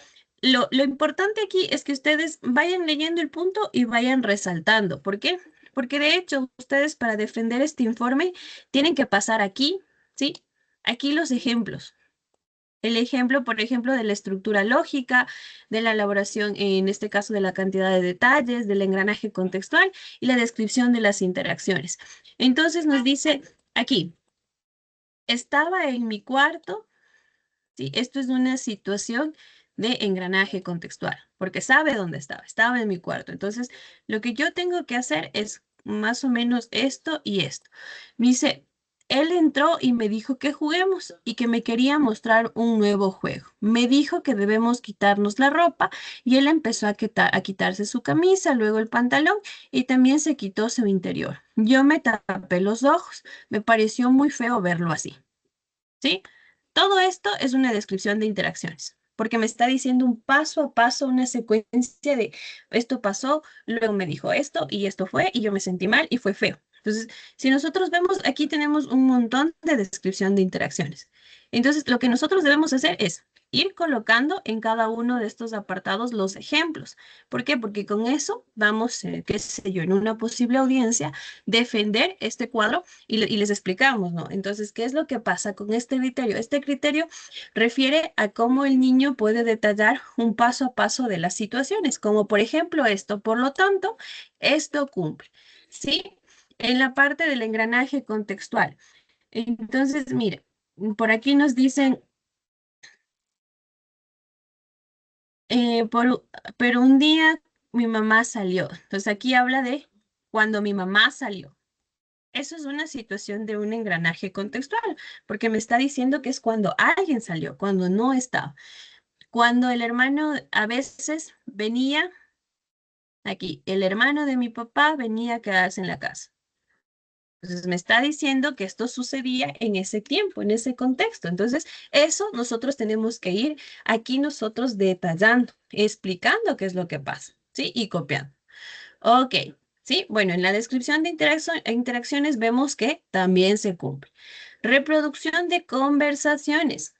lo importante aquí es que ustedes vayan leyendo el punto y vayan resaltando. ¿Por qué? Porque de hecho, ustedes para defender este informe tienen que pasar aquí, ¿sí? Aquí los ejemplos. El ejemplo, por ejemplo, de la estructura lógica, de la elaboración, en este caso, de la cantidad de detalles, del engranaje contextual y la descripción de las interacciones. Entonces nos dice aquí, estaba en mi cuarto, ¿sí? Esto es una situación de engranaje contextual, porque sabe dónde estaba en mi cuarto. Entonces, lo que yo tengo que hacer es más o menos esto y esto. Me dice, él entró y me dijo que juguemos y que me quería mostrar un nuevo juego. Me dijo que debemos quitarnos la ropa y él empezó a quitarse su camisa, luego el pantalón y también se quitó su interior. Yo me tapé los ojos. Me pareció muy feo verlo así. ¿Sí? Todo esto es una descripción de interacciones, porque me está diciendo un paso a paso, una secuencia de esto pasó, luego me dijo esto y esto fue y yo me sentí mal y fue feo. Entonces, si nosotros vemos, aquí tenemos un montón de descripción de interacciones. Entonces, lo que nosotros debemos hacer es ir colocando en cada uno de estos apartados los ejemplos. ¿Por qué? Porque con eso vamos, qué sé yo, en una posible audiencia, defender este cuadro y les explicamos, ¿no? Entonces, ¿qué es lo que pasa con este criterio? Este criterio refiere a cómo el niño puede detallar un paso a paso de las situaciones, como por ejemplo esto. Por lo tanto, esto cumple, ¿sí? En la parte del engranaje contextual. Entonces, mire, por aquí nos dicen, pero un día mi mamá salió. Entonces aquí habla de cuando mi mamá salió. Eso es una situación de un engranaje contextual, porque me está diciendo que es cuando alguien salió, cuando no estaba. Cuando el hermano a veces venía, aquí, el hermano de mi papá venía a quedarse en la casa. Entonces me está diciendo que esto sucedía en ese tiempo, en ese contexto. Entonces, eso nosotros tenemos que ir aquí nosotros detallando, explicando qué es lo que pasa, ¿sí? Y copiando. Ok, ¿sí? Bueno, en la descripción de interacciones vemos que también se cumple. Reproducción de conversaciones.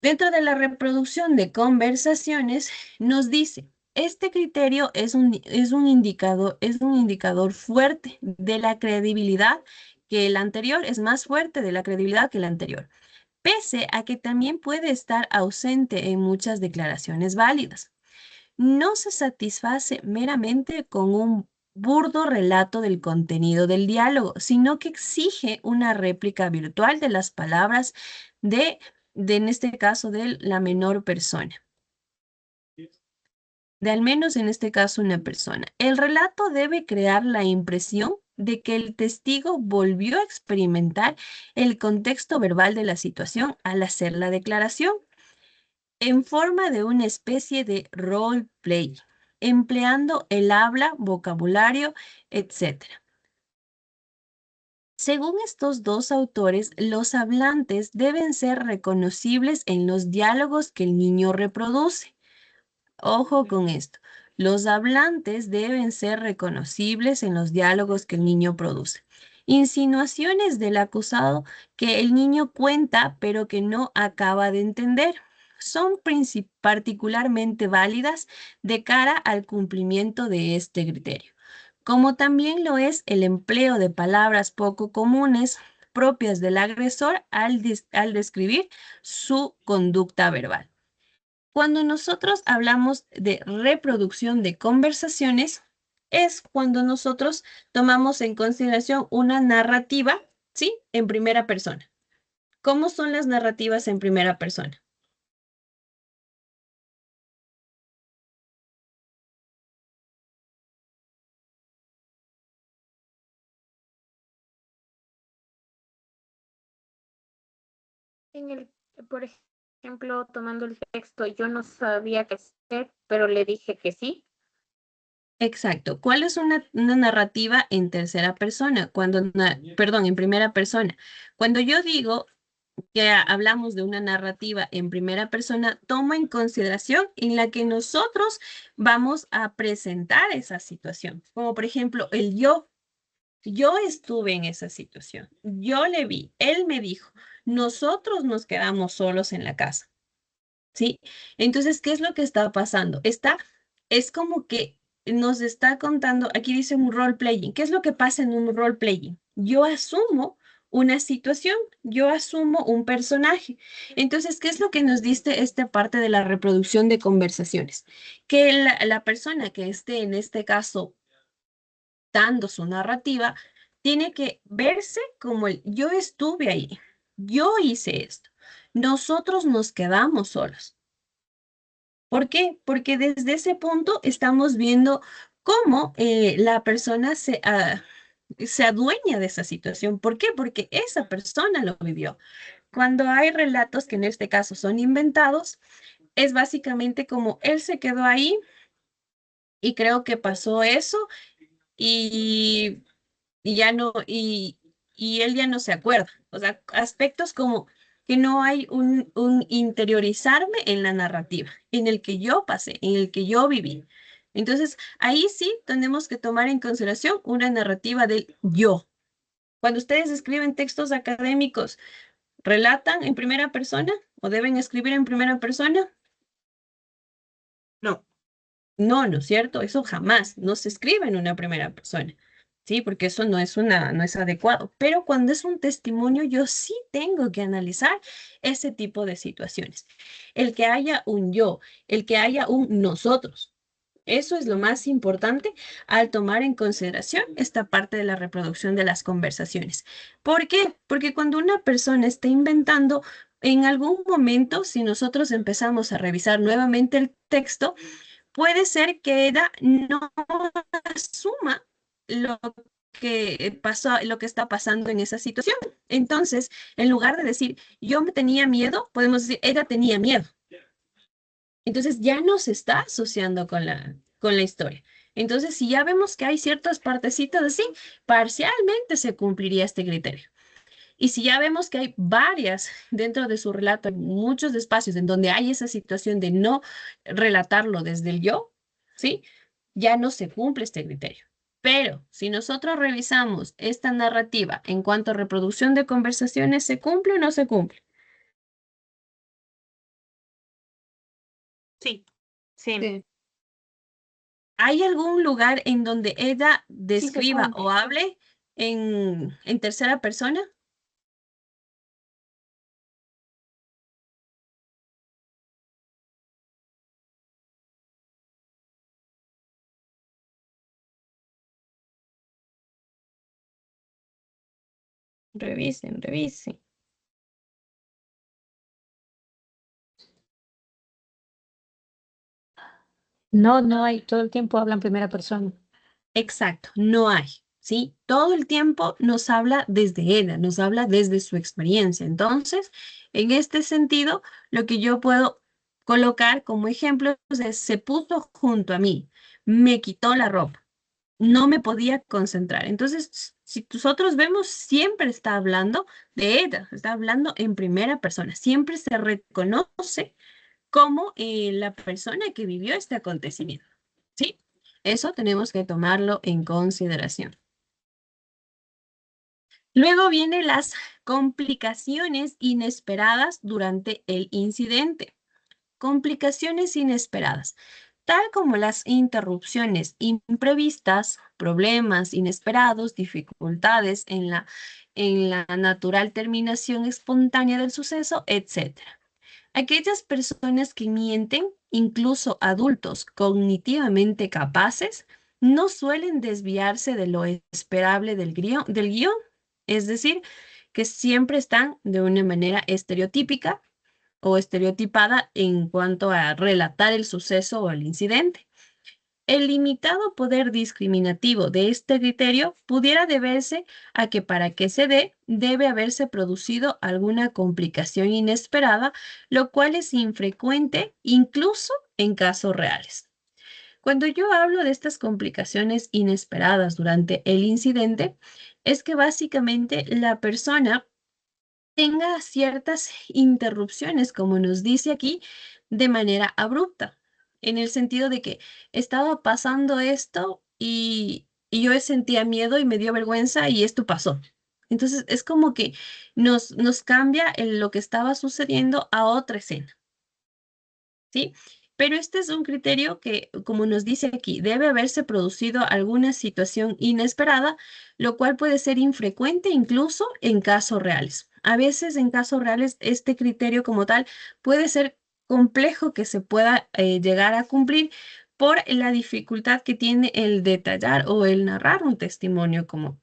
Dentro de la reproducción de conversaciones nos dice, este criterio es un indicador fuerte de la credibilidad que el anterior, es más fuerte de la credibilidad que el anterior, pese a que también puede estar ausente en muchas declaraciones válidas. No se satisface meramente con un burdo relato del contenido del diálogo, sino que exige una réplica virtual de las palabras en este caso, de la menor persona. De al menos en este caso una persona. El relato debe crear la impresión de que el testigo volvió a experimentar el contexto verbal de la situación al hacer la declaración, en forma de una especie de roleplay, empleando el habla, vocabulario, etc. Según estos dos autores, los hablantes deben ser reconocibles en los diálogos que el niño reproduce. Ojo con esto. Los hablantes deben ser reconocibles en los diálogos que el niño produce. Insinuaciones del acusado que el niño cuenta pero que no acaba de entender son particularmente válidas de cara al cumplimiento de este criterio, como también lo es el empleo de palabras poco comunes propias del agresor al describir su conducta verbal. Cuando nosotros hablamos de reproducción de conversaciones, es cuando nosotros tomamos en consideración una narrativa, ¿sí? En primera persona. ¿Cómo son las narrativas en primera persona? En el, por ejemplo, tomando el texto, yo no sabía qué hacer, pero le dije que sí. Exacto. ¿Cuál es una narrativa en tercera persona? Perdón, en primera persona. Cuando yo digo que hablamos de una narrativa en primera persona, toma en consideración en la que nosotros vamos a presentar esa situación. Como por ejemplo, el yo. Yo estuve en esa situación. Yo le vi. Él me dijo. Nosotros nos quedamos solos en la casa. ¿Sí? Entonces, ¿qué es lo que está pasando? Es como que nos está contando, aquí dice un role playing. ¿Qué es lo que pasa en un role playing? Yo asumo una situación, yo asumo un personaje. Entonces, ¿qué es lo que nos dice esta parte de la reproducción de conversaciones? Que la persona que esté en este caso dando su narrativa tiene que verse como el yo estuve ahí, yo hice esto, nosotros nos quedamos solos. ¿Por qué? Porque desde ese punto estamos viendo cómo la persona se adueña de esa situación. ¿Por qué? Porque esa persona lo vivió. Cuando hay relatos que en este caso son inventados, es básicamente como él se quedó ahí y creo que pasó eso y, y ya no, y él ya no se acuerda. O sea, aspectos como que no hay un interiorizarme en la narrativa, en el que yo pasé, en el que yo viví. Entonces, ahí sí tenemos que tomar en consideración una narrativa del yo. Cuando ustedes escriben textos académicos, ¿relatan en primera persona o deben escribir en primera persona? No. No, ¿no es cierto? Eso jamás, no se escribe en una primera persona, ¿sí? Porque eso no es adecuado. Pero cuando es un testimonio, yo sí tengo que analizar ese tipo de situaciones. El que haya un yo, el que haya un nosotros. Eso es lo más importante al tomar en consideración esta parte de la reproducción de las conversaciones. ¿Por qué? Porque cuando una persona está inventando, en algún momento, si nosotros empezamos a revisar nuevamente el texto, puede ser que ella no asuma lo que pasó, lo que está pasando en esa situación. Entonces, en lugar de decir yo me tenía miedo, podemos decir ella tenía miedo. Entonces ya no se está asociando con la historia. Entonces, si ya vemos que hay ciertas partecitas así, parcialmente se cumpliría este criterio. Y si ya vemos que hay varias dentro de su relato, hay muchos espacios en donde hay esa situación de no relatarlo desde el yo, ¿sí? Ya no se cumple este criterio. Pero si nosotros revisamos esta narrativa en cuanto a reproducción de conversaciones, ¿se cumple o no se cumple? Sí. Sí, Sí, ¿Hay algún lugar en donde ella Sí se describa cumple. o hable en tercera persona? Revisen, revisen. No, no hay, todo el tiempo hablan primera persona. Exacto, no hay, ¿sí? Todo el tiempo nos habla desde ella, nos habla desde su experiencia. Entonces, en este sentido, lo que yo puedo colocar como ejemplo es, se puso junto a mí, me quitó la ropa, no me podía concentrar. Entonces, si nosotros vemos, siempre está hablando de ella, está hablando en primera persona, siempre se reconoce como la persona que vivió este acontecimiento, ¿sí? Eso tenemos que tomarlo en consideración. Luego vienen las complicaciones inesperadas durante el incidente. Complicaciones inesperadas, tal como las interrupciones imprevistas, problemas inesperados, dificultades en la natural terminación espontánea del suceso, etc. Aquellas personas que mienten, incluso adultos cognitivamente capaces, no suelen desviarse de lo esperable del guión, es decir, que siempre están de una manera estereotípica o estereotipada en cuanto a relatar el suceso o el incidente. El limitado poder discriminativo de este criterio pudiera deberse a que para que se dé, debe haberse producido alguna complicación inesperada, lo cual es infrecuente incluso en casos reales. Cuando yo hablo de estas complicaciones inesperadas durante el incidente, es que básicamente la persona tenga ciertas interrupciones, como nos dice aquí, de manera abrupta, en el sentido de que estaba pasando esto y yo sentía miedo y me dio vergüenza y esto pasó. Entonces es como que nos cambia lo que estaba sucediendo a otra escena, ¿sí? Pero este es un criterio que, como nos dice aquí, debe haberse producido alguna situación inesperada, lo cual puede ser infrecuente incluso en casos reales. A veces en casos reales este criterio como tal puede ser complejo que se pueda llegar a cumplir por la dificultad que tiene el detallar o el narrar un testimonio como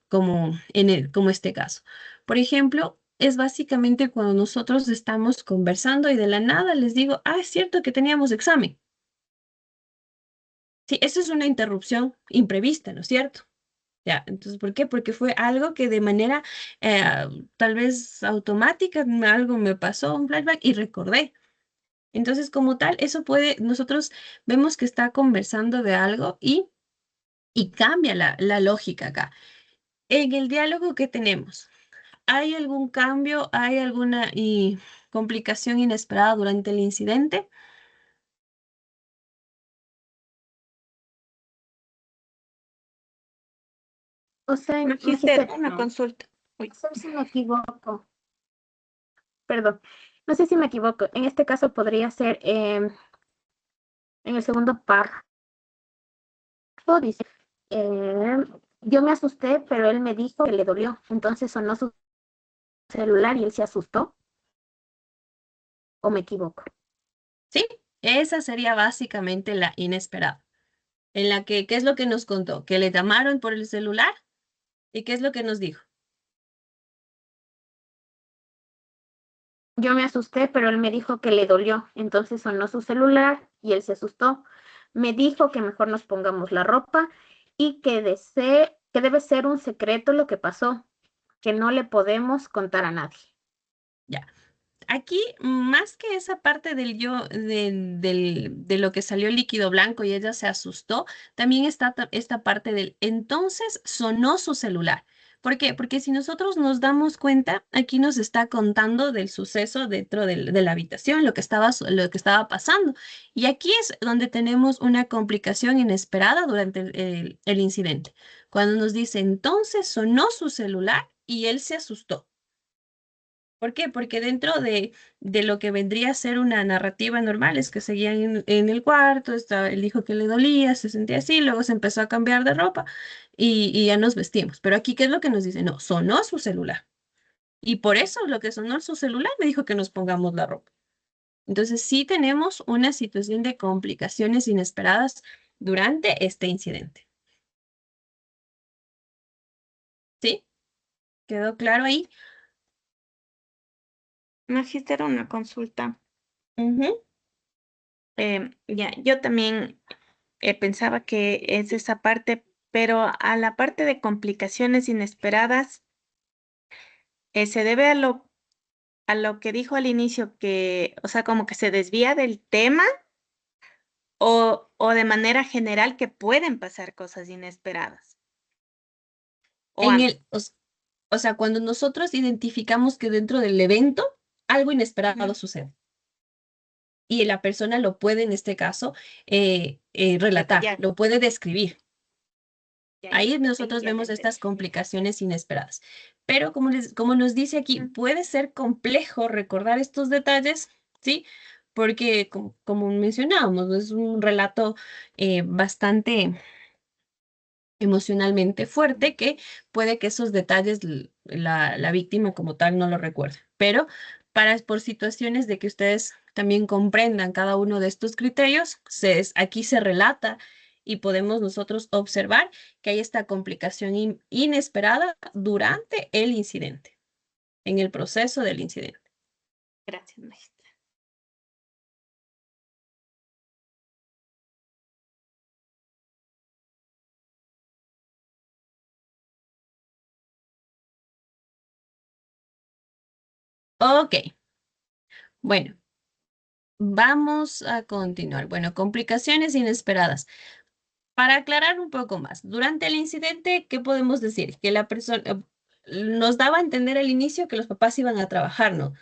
este caso. Por ejemplo, es básicamente cuando nosotros estamos conversando y de la nada les digo, es cierto que teníamos examen. Sí, eso es una interrupción imprevista, ¿no es cierto? Ya, entonces, ¿por qué? Porque fue algo que de manera eh, tal vez automática, algo me pasó, un flashback y recordé. Entonces, como tal, eso puede, nosotros vemos que está conversando de algo y cambia la lógica acá. En el diálogo que tenemos, ¿hay algún cambio? ¿Hay alguna complicación inesperada durante el incidente? O sea, Magister, magister, una No. consulta. Uy. a ver si me equivoco. Perdón. No sé si me equivoco. En este caso podría ser en el segundo párrafo, dice, eh, yo me asusté, pero él me dijo que le dolió. Entonces sonó su celular y él se asustó. ¿O me equivoco? ¿Sí? Esa sería básicamente la inesperada. En la que, ¿qué es lo que nos contó? Que le llamaron por el celular y ¿qué es lo que nos dijo? Yo me asusté, pero él me dijo que le dolió. Entonces sonó su celular y él se asustó. Me dijo que mejor nos pongamos la ropa y que debe ser un secreto lo que pasó, que no le podemos contar a nadie. Ya. Aquí, más que esa parte del yo, de lo que salió líquido blanco y ella se asustó, también está esta parte del entonces sonó su celular. ¿Por qué? Porque si nosotros nos damos cuenta, aquí nos está contando del suceso dentro de la habitación, lo que estaba pasando. Y aquí es donde tenemos una complicación inesperada durante el incidente. Cuando nos dice entonces sonó su celular y él se asustó. ¿Por qué? Porque dentro de lo que vendría a ser una narrativa normal es que seguían en el cuarto, él dijo que le dolía, se sentía así, luego se empezó a cambiar de ropa y ya nos vestimos. Pero aquí, ¿qué es lo que nos dice? No, sonó su celular. Y por eso lo que sonó su celular me dijo que nos pongamos la ropa. Entonces sí tenemos una situación de complicaciones inesperadas durante este incidente. ¿Sí? ¿Quedó claro ahí? Magíster, una consulta. Ujú. Ya, yo también pensaba que es esa parte, pero a la parte de complicaciones inesperadas, se debe a lo que dijo al inicio, que, o sea, como que se desvía del tema o de manera general que pueden pasar cosas inesperadas. O En ambas. el, o sea, cuando nosotros identificamos que dentro del evento algo inesperado Ujú. sucede y la persona lo puede, en este caso, relatar, Detallar. lo puede describir. Ya, ya, Ahí ahí nosotros ya te vemos estas entendí. complicaciones inesperadas. Pero como nos dice aquí, Ujú. puede ser complejo recordar estos detalles, ¿sí? Porque, como mencionábamos, es un relato bastante emocionalmente fuerte que puede que esos detalles la víctima como tal no lo recuerde. Pero por situaciones de que ustedes también comprendan cada uno de estos criterios, aquí se relata y podemos nosotros observar que hay esta complicación inesperada durante el incidente, en el proceso del incidente. Gracias, maestra. Ok, bueno, vamos a continuar. Bueno, complicaciones inesperadas. Para aclarar un poco más, durante el incidente, ¿qué podemos decir? Que la persona nos daba a entender al inicio que los papás iban a trabajar, ¿no?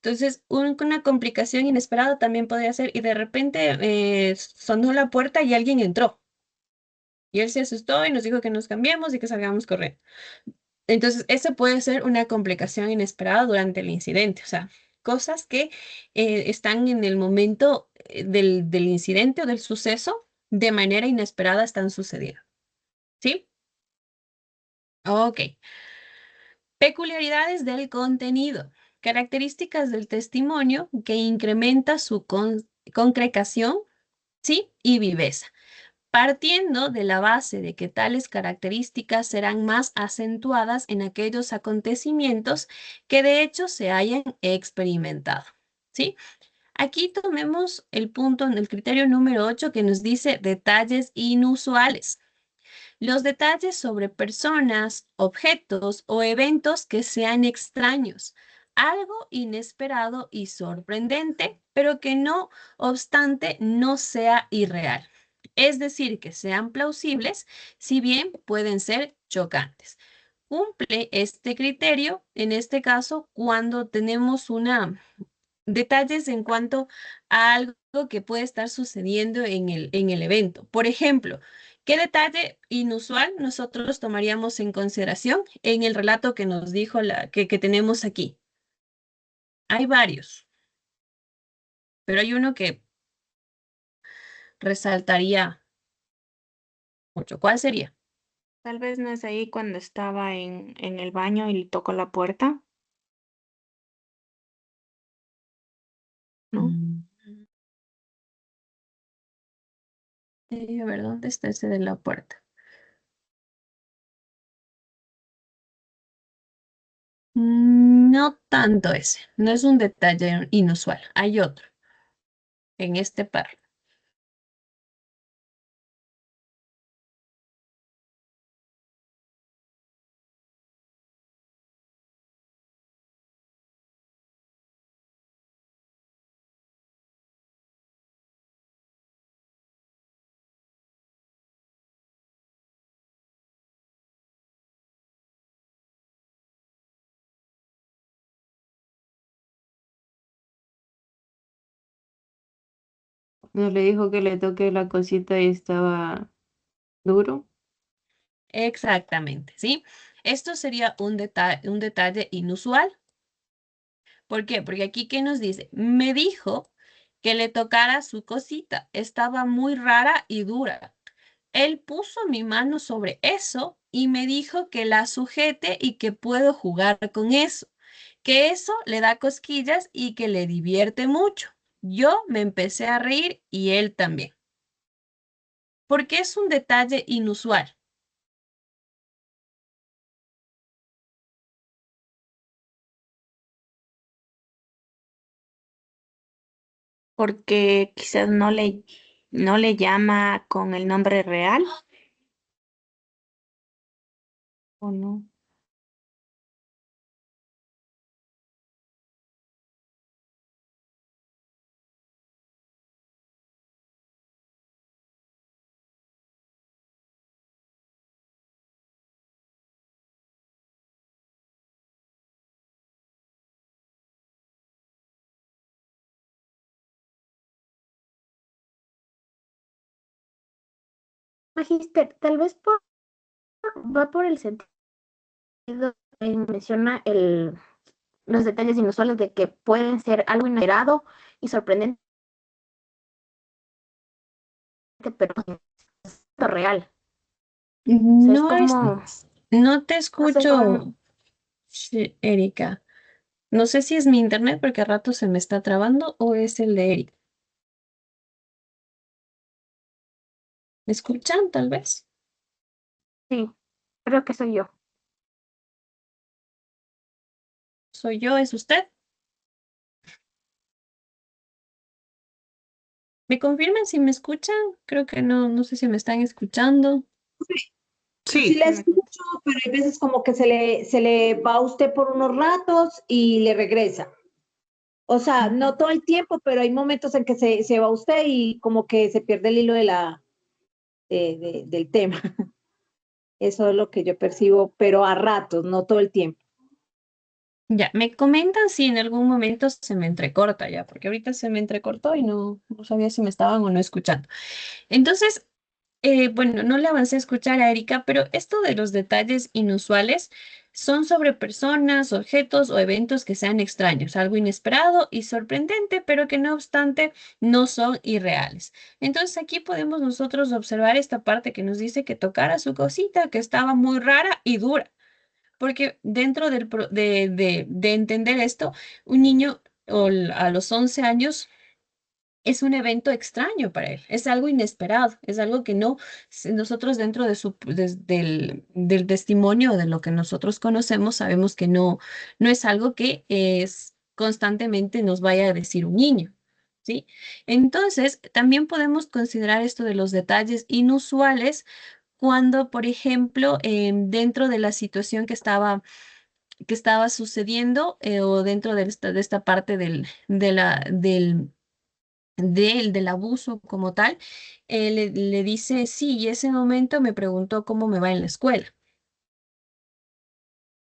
Entonces, una complicación inesperada también podría ser, y de repente sonó la puerta y alguien entró. Y él se asustó y nos dijo que nos cambiemos y que salgamos corriendo. Entonces, eso puede ser una complicación inesperada durante el incidente, o sea, cosas que están en el momento del incidente o del suceso de manera inesperada están sucediendo. ¿Sí? Ok. Peculiaridades del contenido. Características del testimonio que incrementa su concreción, ¿sí? Y viveza. Partiendo de la base de que tales características serán más acentuadas en aquellos acontecimientos que de hecho se hayan experimentado. ¿Sí? Aquí tomemos el punto en el criterio número 8 que nos dice detalles inusuales. Los detalles sobre personas, objetos o eventos que sean extraños, algo inesperado y sorprendente, pero que no obstante no sea irreal. Es decir, que sean plausibles, si bien pueden ser chocantes. Cumple este criterio, en este caso, cuando tenemos detalles en cuanto a algo que puede estar sucediendo en el evento. Por ejemplo, ¿qué detalle inusual nosotros tomaríamos en consideración en el relato que nos dijo que tenemos aquí? Hay varios. pero hay uno que resaltaría mucho. ¿Cuál sería? Tal vez no es ahí cuando estaba en el baño y le tocó la puerta, ¿no? Mm, a ver, ¿dónde está ese de la puerta? No tanto ese, no es un detalle inusual. Hay otro en este par. No le dijo que le toque la cosita y estaba duro. Exactamente, ¿sí? Esto sería un detalle inusual. ¿Por qué? Porque aquí, ¿qué nos dice? Me dijo que le tocara su cosita. Estaba muy rara y dura. Él puso mi mano sobre eso y me dijo que la sujete y que puedo jugar con eso, que eso le da cosquillas y que le divierte mucho. Yo me empecé a reír y él también, porque es un detalle inusual. Porque quizás no le llama con el nombre real, ¿o no? Magister, tal vez va por el sentido, menciona los detalles inusuales de que pueden ser algo inesperado y sorprendente, pero es real. O sea, es No es, como, no te no sé cómo, escucho, sí, Erika. No sé si es mi internet porque a rato se me está trabando o es el de Erika. ¿Me escuchan tal vez? sí, creo que soy yo. ¿Soy yo? ¿Es usted? ¿Me confirman si me escuchan? Creo que no, no sé si me están escuchando. Sí Sí, la escucho, pero hay veces como que se le va a usted por unos ratos y le regresa. O sea, no todo el tiempo, pero hay momentos en que se va usted y como que se pierde el hilo del tema. Eso es lo que yo percibo, pero a ratos, no todo el tiempo. Ya, me comentan si en algún momento se me entrecorta ya, porque ahorita se me entrecortó y no sabía si me estaban o no escuchando. Entonces, bueno, no le avancé a escuchar a Erika, pero esto de los detalles inusuales son sobre personas, objetos o eventos que sean extraños, algo inesperado y sorprendente, pero que no obstante no son irreales. Entonces aquí podemos nosotros observar esta parte que nos dice que tocara su cosita, que estaba muy rara y dura, porque dentro de entender esto, un niño a los 11 años es un evento extraño para él, es algo inesperado, es algo que no, nosotros dentro del testimonio de lo que nosotros conocemos, sabemos que no es algo que es constantemente nos vaya a decir un niño, ¿sí? Entonces, también podemos considerar esto de los detalles inusuales cuando, por ejemplo, dentro de la situación que estaba sucediendo o dentro de esta parte del abuso como tal, le dice, sí, y ese momento me preguntó cómo me va en la escuela,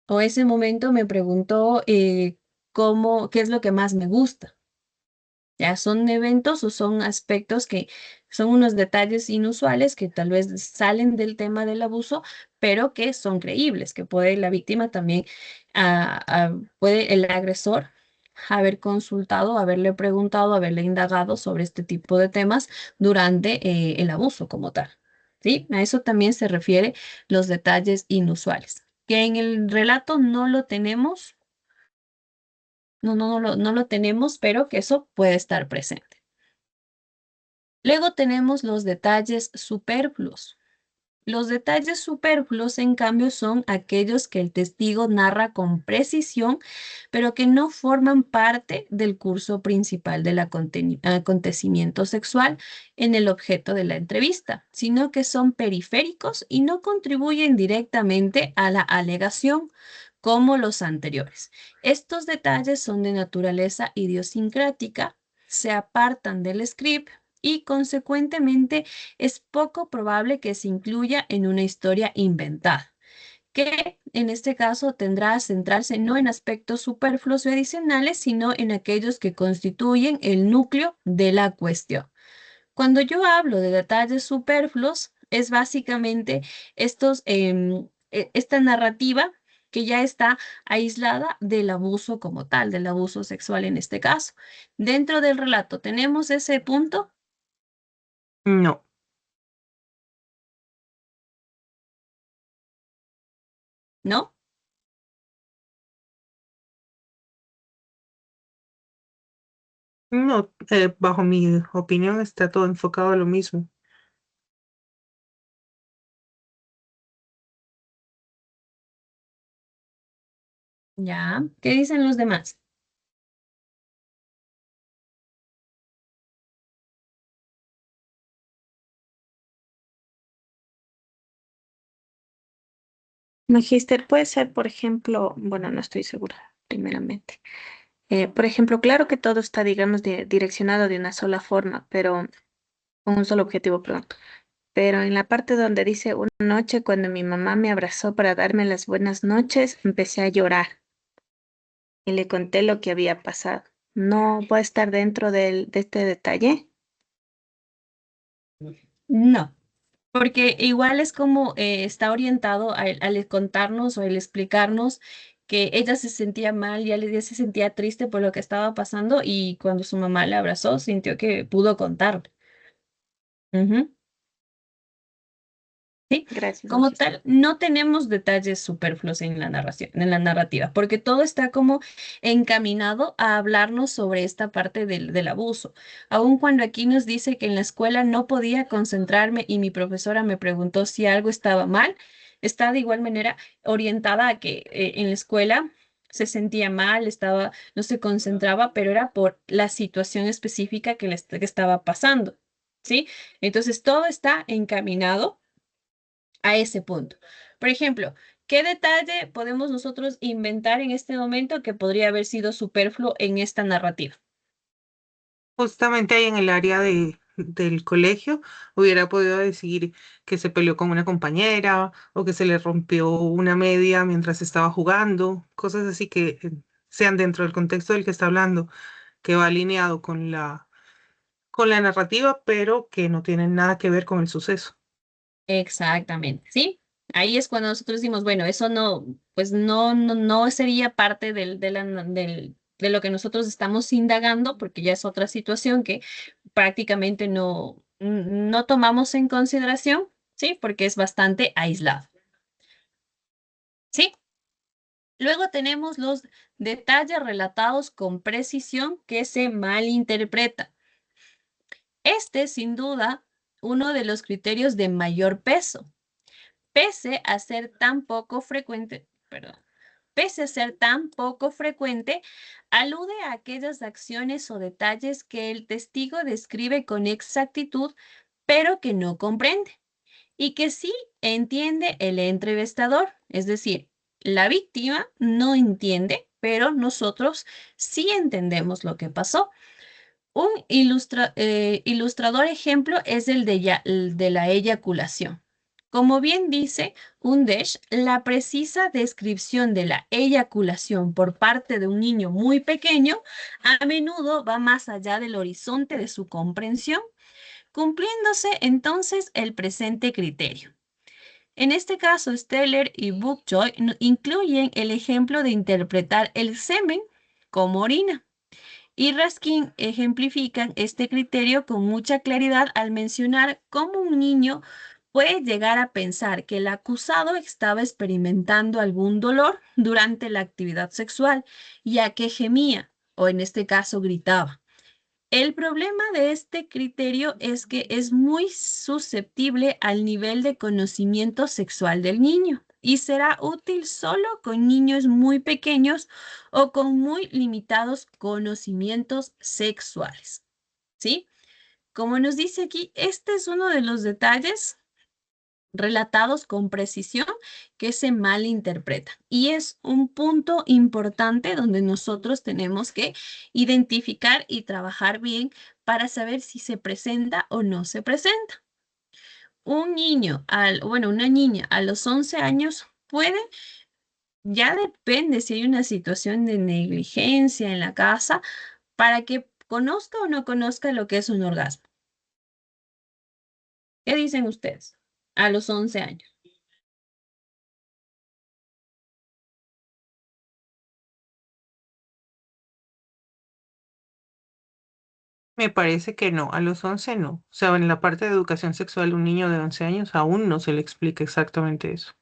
o ese momento me preguntó qué es lo que más me gusta. Ya son eventos o son aspectos que son unos detalles inusuales que tal vez salen del tema del abuso, pero que son creíbles, que puede la víctima también, puede el agresor haber consultado, haberle preguntado, haberle indagado sobre este tipo de temas durante el abuso como tal. ¿Sí? A eso también se refiere los detalles inusuales, que en el relato no lo tenemos, no lo tenemos, pero que eso puede estar presente. Luego tenemos los detalles superfluos. Los detalles superfluos, en cambio, son aquellos que el testigo narra con precisión, pero que no forman parte del curso principal del acontecimiento sexual en el objeto de la entrevista, sino que son periféricos y no contribuyen directamente a la alegación, como los anteriores. Estos detalles son de naturaleza idiosincrática, se apartan del script y, consecuentemente, es poco probable que se incluya en una historia inventada, que en este caso tendrá a centrarse no en aspectos superfluos o adicionales, sino en aquellos que constituyen el núcleo de la cuestión. Cuando yo hablo de detalles superfluos, es básicamente esta narrativa que ya está aislada del abuso como tal, del abuso sexual en este caso. Dentro del relato tenemos ese punto, No, ¿no? no, bajo mi opinión está todo enfocado a lo mismo. Ya, ¿qué dicen los demás? Magíster, puede ser, por ejemplo, bueno, no estoy segura, primeramente. Por ejemplo, claro que todo está, digamos, direccionado de una sola forma, pero con un solo objetivo, perdón. Pero en la parte donde dice una noche, cuando mi mamá me abrazó para darme las buenas noches, empecé a llorar y le conté lo que había pasado. ¿No puede estar dentro de este detalle? No, porque igual es como está orientado al contarnos o al explicarnos que ella se sentía mal, ella se sentía triste por lo que estaba pasando y cuando su mamá le abrazó sintió que pudo contar. Ujú. ¿Sí? Gracias, Como magíster. tal, no tenemos detalles superfluos en la narración, en la narrativa, porque todo está como encaminado a hablarnos sobre esta parte del abuso. Aun cuando aquí nos dice que en la escuela no podía concentrarme y mi profesora me preguntó si algo estaba mal, está de igual manera orientada a que en la escuela se sentía mal, no se concentraba, pero era por la situación específica que estaba pasando. ¿Sí? Entonces todo está encaminado a ese punto. Por ejemplo, ¿qué detalle podemos nosotros inventar en este momento que podría haber sido superfluo en esta narrativa? Justamente ahí en el área del colegio hubiera podido decir que se peleó con una compañera o que se le rompió una media mientras estaba jugando, cosas así que sean dentro del contexto del que está hablando, que va alineado con la narrativa, pero que no tienen nada que ver con el suceso. Exactamente, ¿sí? Ahí es cuando nosotros decimos, bueno, eso no, pues no sería parte de lo que nosotros estamos indagando, porque ya es otra situación que prácticamente no tomamos en consideración, ¿sí? Porque es bastante aislado, ¿sí? Luego tenemos los detalles relatados con precisión que se malinterpretan. Este, sin duda, uno de los criterios de mayor peso, pese a ser tan poco frecuente, perdón, pese a ser tan poco frecuente, alude a aquellas acciones o detalles que el testigo describe con exactitud, pero que no comprende y que sí entiende el entrevistador, es decir, la víctima no entiende, pero nosotros sí entendemos lo que pasó. Un ilustrador ejemplo es el de la eyaculación. Como bien dice Undesh, la precisa descripción de la eyaculación por parte de un niño muy pequeño a menudo va más allá del horizonte de su comprensión, cumpliéndose entonces el presente criterio. En este caso, Steller y Bookjoy incluyen el ejemplo de interpretar el semen como orina, Y Raskin ejemplifican este criterio con mucha claridad al mencionar cómo un niño puede llegar a pensar que el acusado estaba experimentando algún dolor durante la actividad sexual, ya que gemía, o en este caso gritaba. El problema de este criterio es que es muy susceptible al nivel de conocimiento sexual del niño y será útil solo con niños muy pequeños o con muy limitados conocimientos sexuales. ¿Sí? Como nos dice aquí, este es uno de los detalles relatados con precisión que se malinterpretan. Y es un punto importante donde nosotros tenemos que identificar y trabajar bien para saber si se presenta o no se presenta. Un niño, una niña a los 11 años puede, ya depende si hay una situación de negligencia en la casa, para que conozca o no conozca lo que es un orgasmo. ¿Qué dicen ustedes? A los 11 años. Me parece que no, a los 11 no. O sea, en la parte de educación sexual, un niño de 11 años aún no se le explica exactamente eso.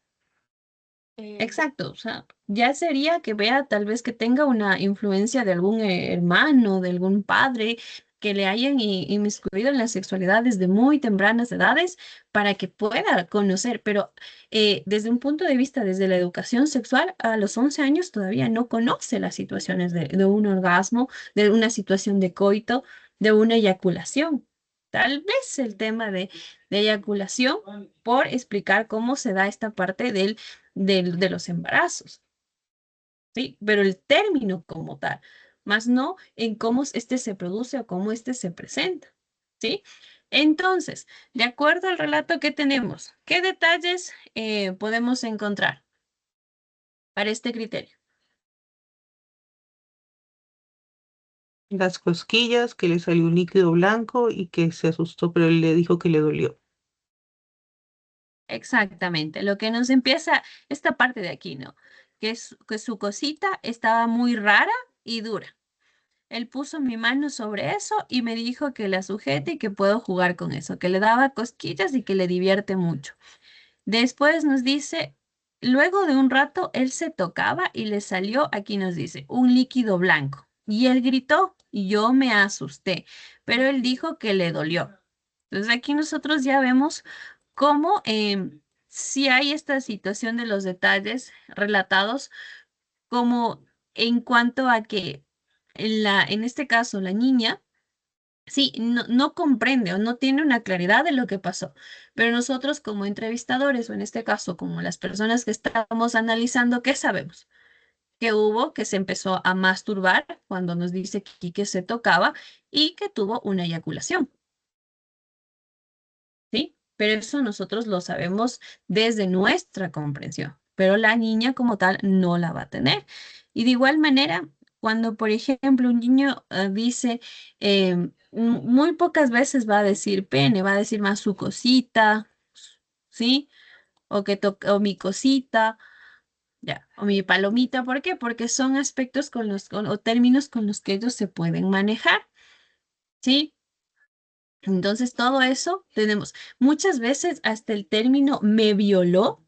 Exacto, o sea, ya sería que vea tal vez que tenga una influencia de algún hermano, de algún padre, que le hayan inmiscuido en la sexualidad desde muy tempranas edades para que pueda conocer, pero desde un punto de vista, desde la educación sexual, a los 11 años todavía no conoce las situaciones de un orgasmo, de una situación de coito, de una eyaculación. Tal vez el tema de eyaculación, por explicar cómo se da esta parte de los embarazos, ¿sí? Pero el término como tal, más no en cómo este se produce o cómo este se presenta, ¿sí? Entonces, de acuerdo al relato que tenemos, ¿qué detalles podemos encontrar para este criterio? Las cosquillas, que le salió un líquido blanco y que se asustó, pero él le dijo que le dolió. Exactamente, lo que nos empieza esta parte de aquí, ¿no? Que su cosita estaba muy rara y dura. Él puso mi mano sobre eso y me dijo que la sujete y que puedo jugar con eso, que le daba cosquillas y que le divierte mucho. Después nos dice, luego de un rato, él se tocaba y le salió, aquí nos dice, un líquido blanco. Y él gritó y yo me asusté, pero él dijo que le dolió. Entonces aquí nosotros ya vemos cómo si hay esta situación de los detalles relatados como en cuanto a que en este caso la niña, sí, no comprende o no tiene una claridad de lo que pasó, pero nosotros como entrevistadores o en este caso como las personas que estamos analizando, ¿qué sabemos? Que hubo, que se empezó a masturbar cuando nos dice que se tocaba y que tuvo una eyaculación. ¿Sí? Pero eso nosotros lo sabemos desde nuestra comprensión, pero la niña como tal no la va a tener. Y de igual manera, cuando por ejemplo un niño dice, muy pocas veces va a decir pene, va a decir más su cosita, ¿sí? O mi cosita, ya, o mi palomita, ¿por qué? Porque son aspectos o términos con los que ellos se pueden manejar, ¿sí? Entonces, todo eso tenemos. Muchas veces hasta el término me violó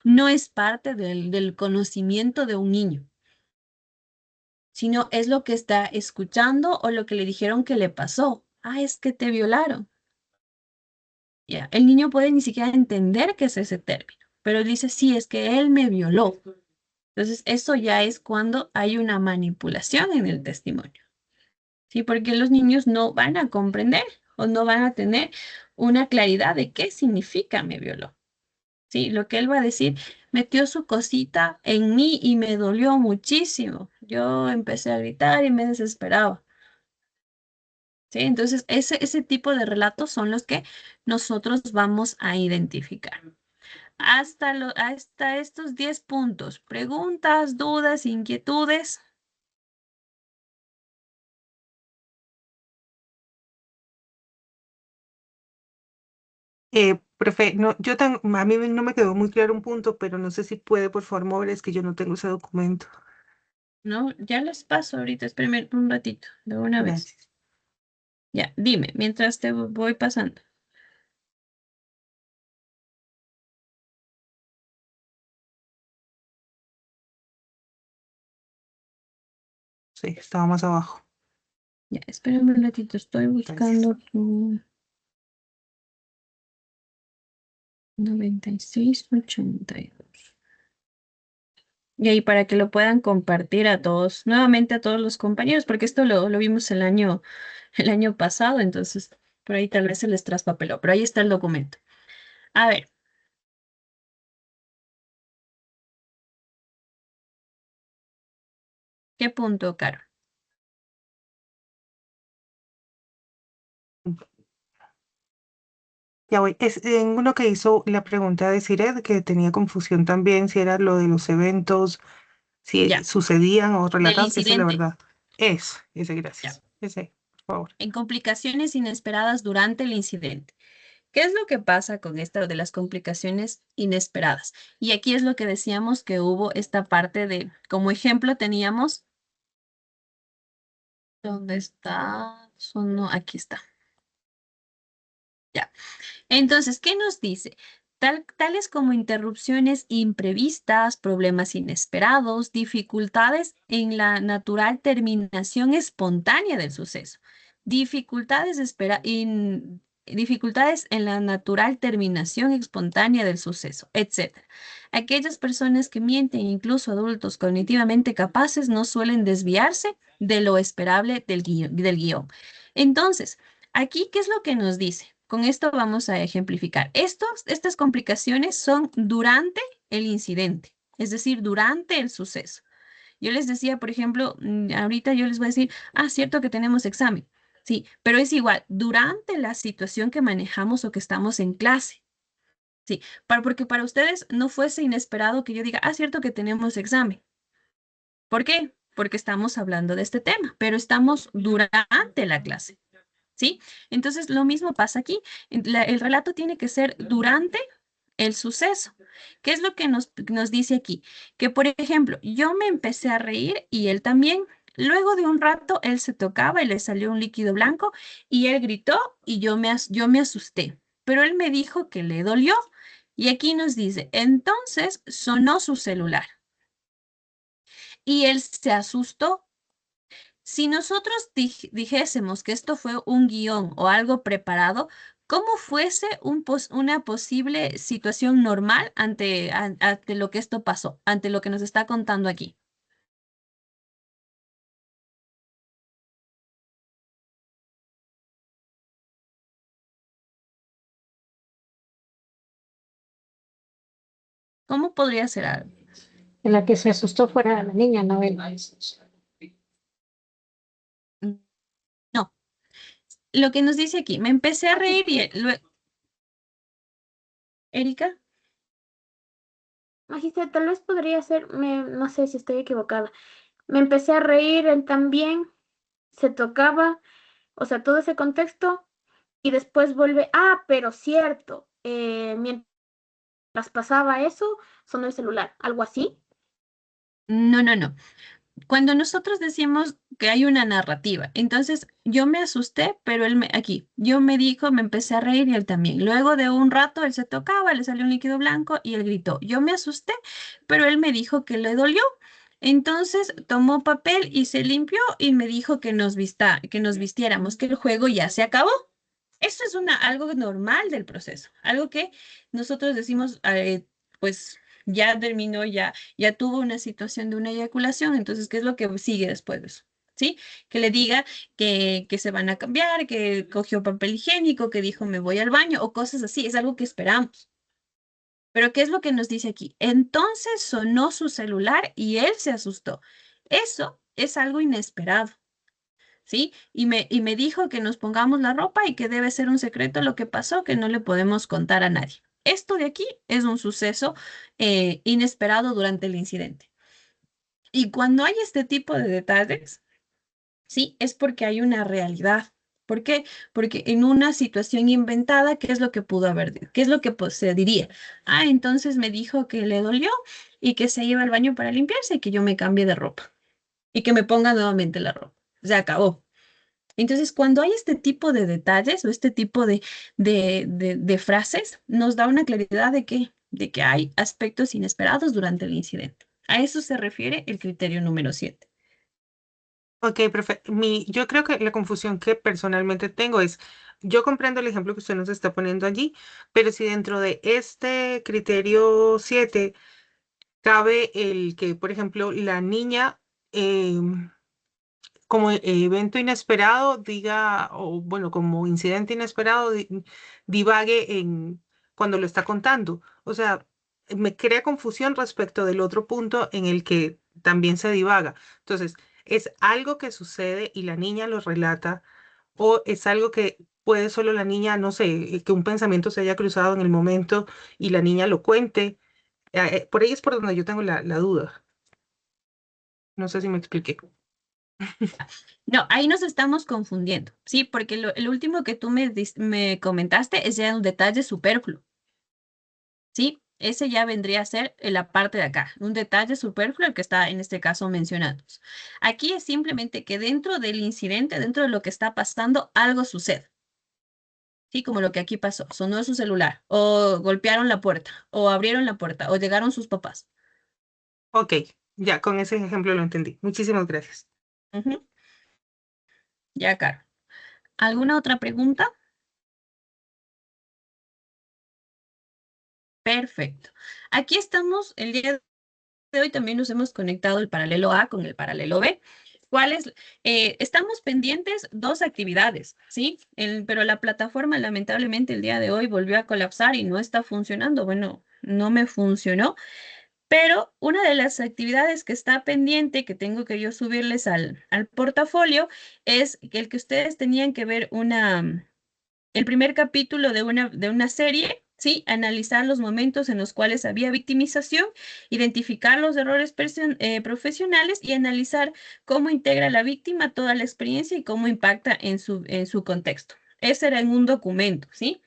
no es parte del conocimiento de un niño, sino es lo que está escuchando o lo que le dijeron que le pasó. Ah, es que te violaron. Ya, el niño puede ni siquiera entender qué es ese término, pero él dice, sí, es que él me violó. Entonces, eso ya es cuando hay una manipulación en el testimonio. ¿Sí? Porque los niños no van a comprender o no van a tener una claridad de qué significa me violó. ¿Sí? Lo que él va a decir, metió su cosita en mí y me dolió muchísimo. Yo empecé a gritar y me desesperaba. ¿Sí? Entonces, ese tipo de relatos son los que nosotros vamos a identificar. Hasta estos 10 puntos. Preguntas, dudas, inquietudes. Profe, no, a mí no me quedó muy claro un punto, pero no sé si puede, por favor, mover, es que yo no tengo ese documento. No, ya les paso ahorita, espérenme un ratito, de una vez. Gracias. Ya, dime, mientras te voy pasando. Sí, estaba más abajo. Ya, espérame un ratito, estoy buscando tu 9682. Y ahí para que lo puedan compartir a todos, nuevamente a todos los compañeros, porque esto lo vimos el año pasado, entonces por ahí tal vez se les traspapeló, pero ahí está el documento. A ver, ¿qué punto, Caro? Ya voy. Es en uno que hizo la pregunta de Sired, que tenía confusión también si era lo de los eventos, si Ya, sucedían o del relatados. Esa es la incidente. verdad. Ese, Ya. gracias. Ese, por favor. En complicaciones inesperadas durante el incidente. ¿Qué es lo que pasa con esto de las complicaciones inesperadas? Y aquí es lo que decíamos que hubo esta parte de, como ejemplo teníamos, ¿dónde está? Sonó, aquí está. Ya. Entonces, ¿qué nos dice? Tales como interrupciones imprevistas, problemas inesperados, dificultades en la natural terminación espontánea del suceso, dificultades en la natural terminación espontánea del suceso, etc. Aquellas personas que mienten, incluso adultos cognitivamente capaces, no suelen desviarse de lo esperable del guión. Entonces, aquí, ¿qué es lo que nos dice? Con esto vamos a ejemplificar. Estas complicaciones son durante el incidente, es decir, durante el suceso. Yo les decía, por ejemplo, ahorita yo les voy a decir, cierto que tenemos examen. Sí, pero es igual, durante la situación que manejamos o que estamos en clase. Sí, porque para ustedes no fuese inesperado que yo diga, cierto que tenemos examen. ¿Por qué? Porque estamos hablando de este tema, pero estamos durante la clase. ¿Sí? Entonces, lo mismo pasa aquí. El relato tiene que ser durante el suceso. ¿Qué es lo que nos dice aquí? Que, por ejemplo, yo me empecé a reír y él también. Luego de un rato, él se tocaba y le salió un líquido blanco y él gritó y yo me asusté. Pero él me dijo que le dolió. Y aquí nos dice, entonces sonó su celular y él se asustó. Si nosotros dijésemos que esto fue un guión o algo preparado, ¿cómo fuese una posible situación normal ante lo que esto pasó, ante lo que nos está contando aquí? ¿Cómo podría ser algo? En la que se asustó fuera la niña, no él. Mm, No, lo que nos dice aquí, me empecé a reír y Erika, Magister, tal vez podría ser, no sé si estoy equivocada. Me empecé a reír, él también, se tocaba, o sea, todo ese contexto, y después vuelve, pero cierto, mientras pasaba eso, sonó el celular, algo así. no, no, no. Cuando nosotros decimos que hay una narrativa, entonces yo me asusté, pero yo me dijo, me empecé a reír y él también. Luego de un rato él se tocaba, le salió un líquido blanco y él gritó. Yo me asusté, pero él me dijo que le dolió. Entonces tomó papel y se limpió y me dijo que nos vistiéramos, que el juego ya se acabó. Eso es algo normal del proceso, algo que nosotros decimos, pues ya terminó, ya tuvo una situación de una eyaculación, entonces, ¿qué es lo que sigue después de eso? ¿Sí? Que le diga que se van a cambiar, que cogió papel higiénico, que dijo me voy al baño o cosas así, es algo que esperamos. Pero ¿qué es lo que nos dice aquí? Entonces sonó su celular y él se asustó. Eso es algo inesperado. ¿Sí? Y me dijo que nos pongamos la ropa y que debe ser un secreto lo que pasó, que no le podemos contar a nadie. Esto de aquí es un suceso inesperado durante el incidente. Y cuando hay este tipo de detalles, sí, es porque hay una realidad. ¿Por qué? Porque en una situación inventada, ¿qué es lo que pudo haber? ¿Qué es lo que se diría? Entonces me dijo que le dolió y que se iba al baño para limpiarse y que yo me cambie de ropa. y que me ponga nuevamente la ropa. Se acabó. Entonces, cuando hay este tipo de detalles o este tipo de frases, nos da una claridad de que hay aspectos inesperados durante el incidente. A eso se refiere el criterio número 7. Ok, perfecto. Yo creo que la confusión que personalmente tengo es, yo comprendo el ejemplo que usted nos está poniendo allí, pero si dentro de este criterio 7 cabe el que, por ejemplo, la niña como evento inesperado diga, o bueno, como incidente inesperado divague cuando lo está contando. O sea, me crea confusión respecto del otro punto en el que también se divaga. Entonces, ¿es algo que sucede y la niña lo relata o es algo que puede solo la niña, no sé, que un pensamiento se haya cruzado en el momento y la niña lo cuente? Por ahí es por donde yo tengo la duda. No sé si me expliqué. No, ahí nos estamos confundiendo, ¿sí? Porque el último que tú me comentaste es ya un detalle superfluo, ¿sí? Ese ya vendría a ser la parte de acá, un detalle superfluo el que está en este caso mencionando. Aquí es simplemente que dentro del incidente, dentro de lo que está pasando, algo sucede. Sí, como lo que aquí pasó, sonó su celular, o golpearon la puerta, o abrieron la puerta, o llegaron sus papás. Ok, ya con ese ejemplo lo entendí. Muchísimas gracias. Ujú. Ya, Caro. ¿Alguna otra pregunta? Perfecto. Aquí estamos, el día de hoy también nos hemos conectado el paralelo A con el paralelo B. ¿Cuáles? Estamos pendientes dos actividades, ¿sí? Pero la plataforma lamentablemente el día de hoy volvió a colapsar y no está funcionando. Bueno, no me funcionó, pero una de las actividades que está pendiente, que tengo que yo subirles al portafolio, es el que ustedes tenían que ver el primer capítulo de una serie, ¿sí? Analizar los momentos en los cuales había victimización, identificar los errores profesionales y analizar cómo integra la víctima toda la experiencia y cómo impacta en su contexto. Ese era en un documento, ¿sí?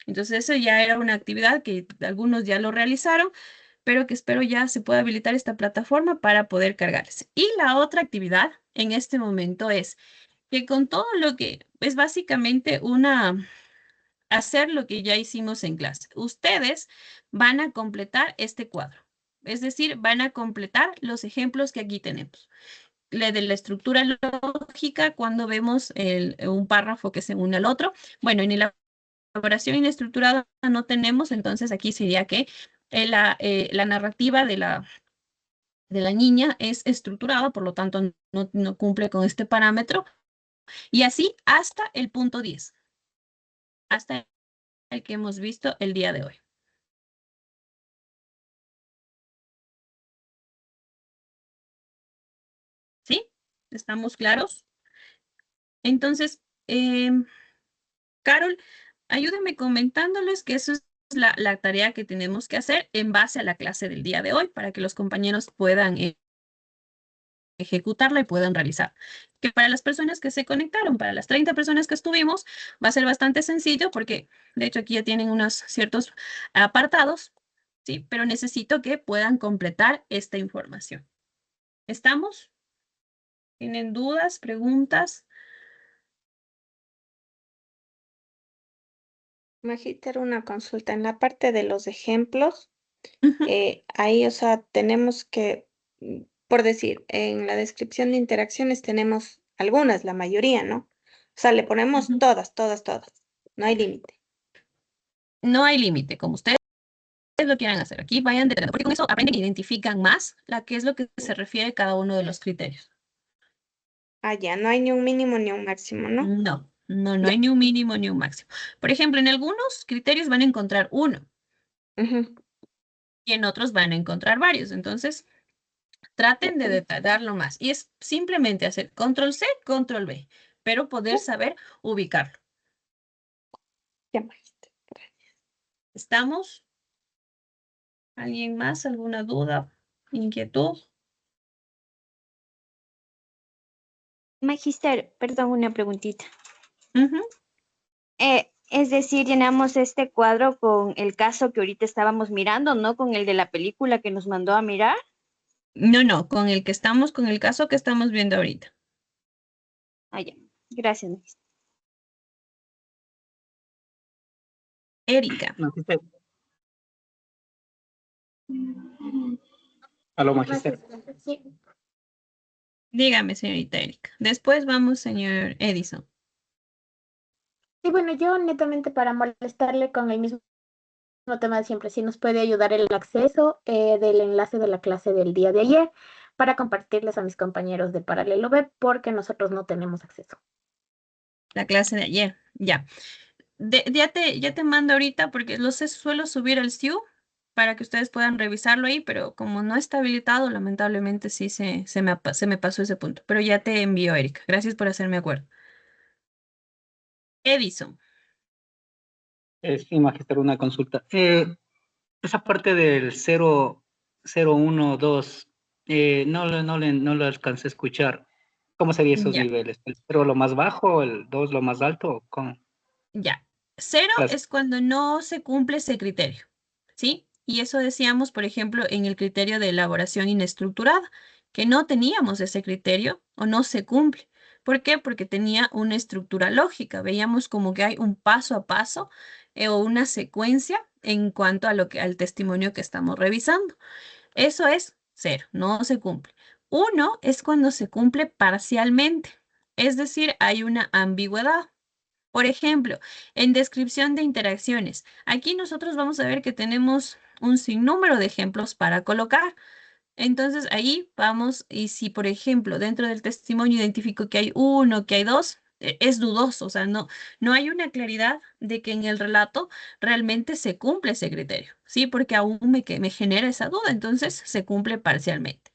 Entonces, eso ya era una actividad que algunos ya lo realizaron, pero que espero ya se pueda habilitar esta plataforma para poder cargarse. Y la otra actividad en este momento es que con todo lo que es básicamente hacer lo que ya hicimos en clase. Ustedes van a completar este cuadro, es decir, van a completar los ejemplos que aquí tenemos. La de la estructura lógica, cuando vemos un párrafo que se une al otro. Bueno, en la elaboración inestructurada no tenemos, entonces aquí sería que la narrativa de la niña es estructurada, por lo tanto no cumple con este parámetro. Y así hasta el punto 10, hasta el que hemos visto el día de hoy. ¿Sí? ¿Estamos claros? Entonces, Carol, ayúdame comentándoles que eso es la tarea que tenemos que hacer en base a la clase del día de hoy para que los compañeros puedan ejecutarla y puedan realizar. Que para las personas que se conectaron, para las 30 personas que estuvimos, va a ser bastante sencillo porque de hecho aquí ya tienen unos ciertos apartados, ¿sí? Pero necesito que puedan completar esta información. ¿Estamos? ¿Tienen dudas, preguntas? Magíter, una consulta. En la parte de los ejemplos, Ujú, ahí, o sea, tenemos que, por decir, en la descripción de interacciones tenemos algunas, la mayoría, ¿no? O sea, le ponemos ujú. todas, todas, todas. No hay límite. No hay límite, como ustedes lo quieran hacer. Aquí vayan deteniendo, porque con eso aprenden e identifican más la que es lo que se refiere a cada uno de los criterios. Ah, ya, no hay ni un mínimo ni un máximo, ¿no? No Ya. hay ni un mínimo ni un máximo. Por ejemplo, en algunos criterios van a encontrar uno Ujú. y en otros van a encontrar varios. Entonces, traten de detallarlo más. Y es simplemente hacer control C, control V, pero poder saber ubicarlo. Ya, Magíter. ¿Estamos? ¿Alguien más? ¿Alguna duda? ¿Inquietud? Magister, perdón, una preguntita. Ujú. Es decir, llenamos este cuadro con el caso que ahorita estábamos mirando, ¿no? Con el de la película que nos mandó a mirar. No, con el que estamos, con el caso que estamos viendo ahorita. Ah, ya. Gracias, Magis. Erika, Magister. Aló, magister. Sí. dígame, señorita Erika. Después vamos, señor Edison. Sí, bueno, yo netamente para molestarle con el mismo tema de siempre, si nos puede ayudar el acceso del enlace de la clase del día de ayer para compartirles a mis compañeros de Paralelo B porque nosotros no tenemos acceso. La clase de ayer, ya. Ya te mando ahorita porque suelo subir al SIU para que ustedes puedan revisarlo ahí, pero como no está habilitado, lamentablemente sí se me pasó ese punto. Pero ya te envío, Erika. Gracias por hacerme acuerdo. Edison, Sí, magister, una consulta. Esa parte del 0, 0, 1, 2, no lo alcancé a escuchar. ¿Cómo serían esos ya, niveles? ¿El 0 lo más bajo, el 2 lo más alto? ¿O cómo? ya. 0 Gracias. es cuando no se cumple ese criterio, ¿sí? Y eso decíamos, por ejemplo, en el criterio de elaboración inestructurada, que no teníamos ese criterio o no se cumple. ¿Por qué? Porque tenía una estructura lógica. Veíamos como que hay un paso a paso o una secuencia en cuanto a al testimonio que estamos revisando. Eso es 0, no se cumple. 1 es cuando se cumple parcialmente, es decir, hay una ambigüedad. Por ejemplo, en descripción de interacciones, aquí nosotros vamos a ver que tenemos un sinnúmero de ejemplos para colocar. Entonces ahí vamos, y si por ejemplo dentro del testimonio identifico que hay uno, que hay dos, es dudoso, o sea, no hay una claridad de que en el relato realmente se cumple ese criterio, ¿sí? Porque aún me genera esa duda, entonces se cumple parcialmente.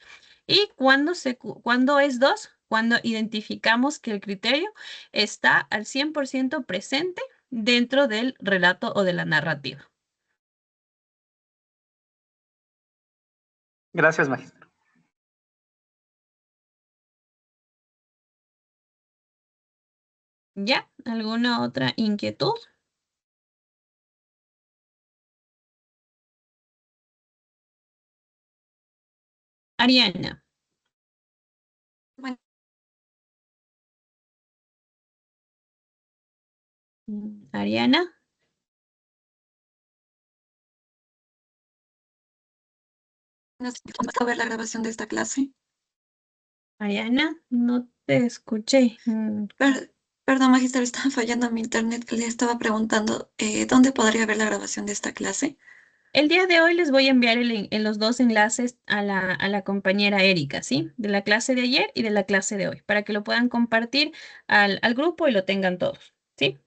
¿Y cuándo es dos? Cuando identificamos que el criterio está al 100% presente dentro del relato o de la narrativa. Gracias, magister. ¿Ya? ¿Alguna otra inquietud? Ariana. Bueno, Ariana. no sé, ¿cómo puedo ver la grabación de esta clase? Ariana, no te escuché. Perdón, magister, estaba fallando mi internet. Le estaba preguntando, ¿dónde podría ver la grabación de esta clase? El día de hoy les voy a enviar en los dos enlaces a la compañera Erika, ¿sí? De la clase de ayer y de la clase de hoy, para que lo puedan compartir al grupo y lo tengan todos, ¿sí?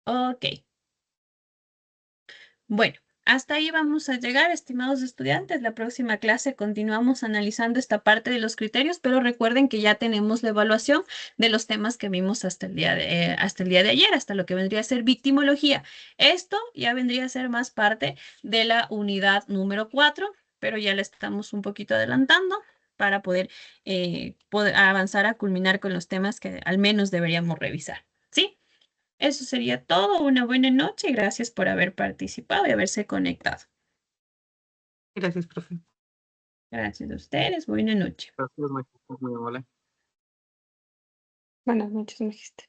Ok. Bueno, hasta ahí vamos a llegar, estimados estudiantes. La próxima clase continuamos analizando esta parte de los criterios, pero recuerden que ya tenemos la evaluación de los temas que vimos hasta el día de ayer, hasta lo que vendría a ser victimología. Esto ya vendría a ser más parte de la unidad número 4, pero ya la estamos un poquito adelantando para poder avanzar a culminar con los temas que al menos deberíamos revisar. ¿Sí? Eso sería todo. Una buena noche y gracias por haber participado y haberse conectado. Gracias, profe. Gracias a ustedes. Buena noche. Gracias, magister, muy amable. Buenas noches, me dijiste.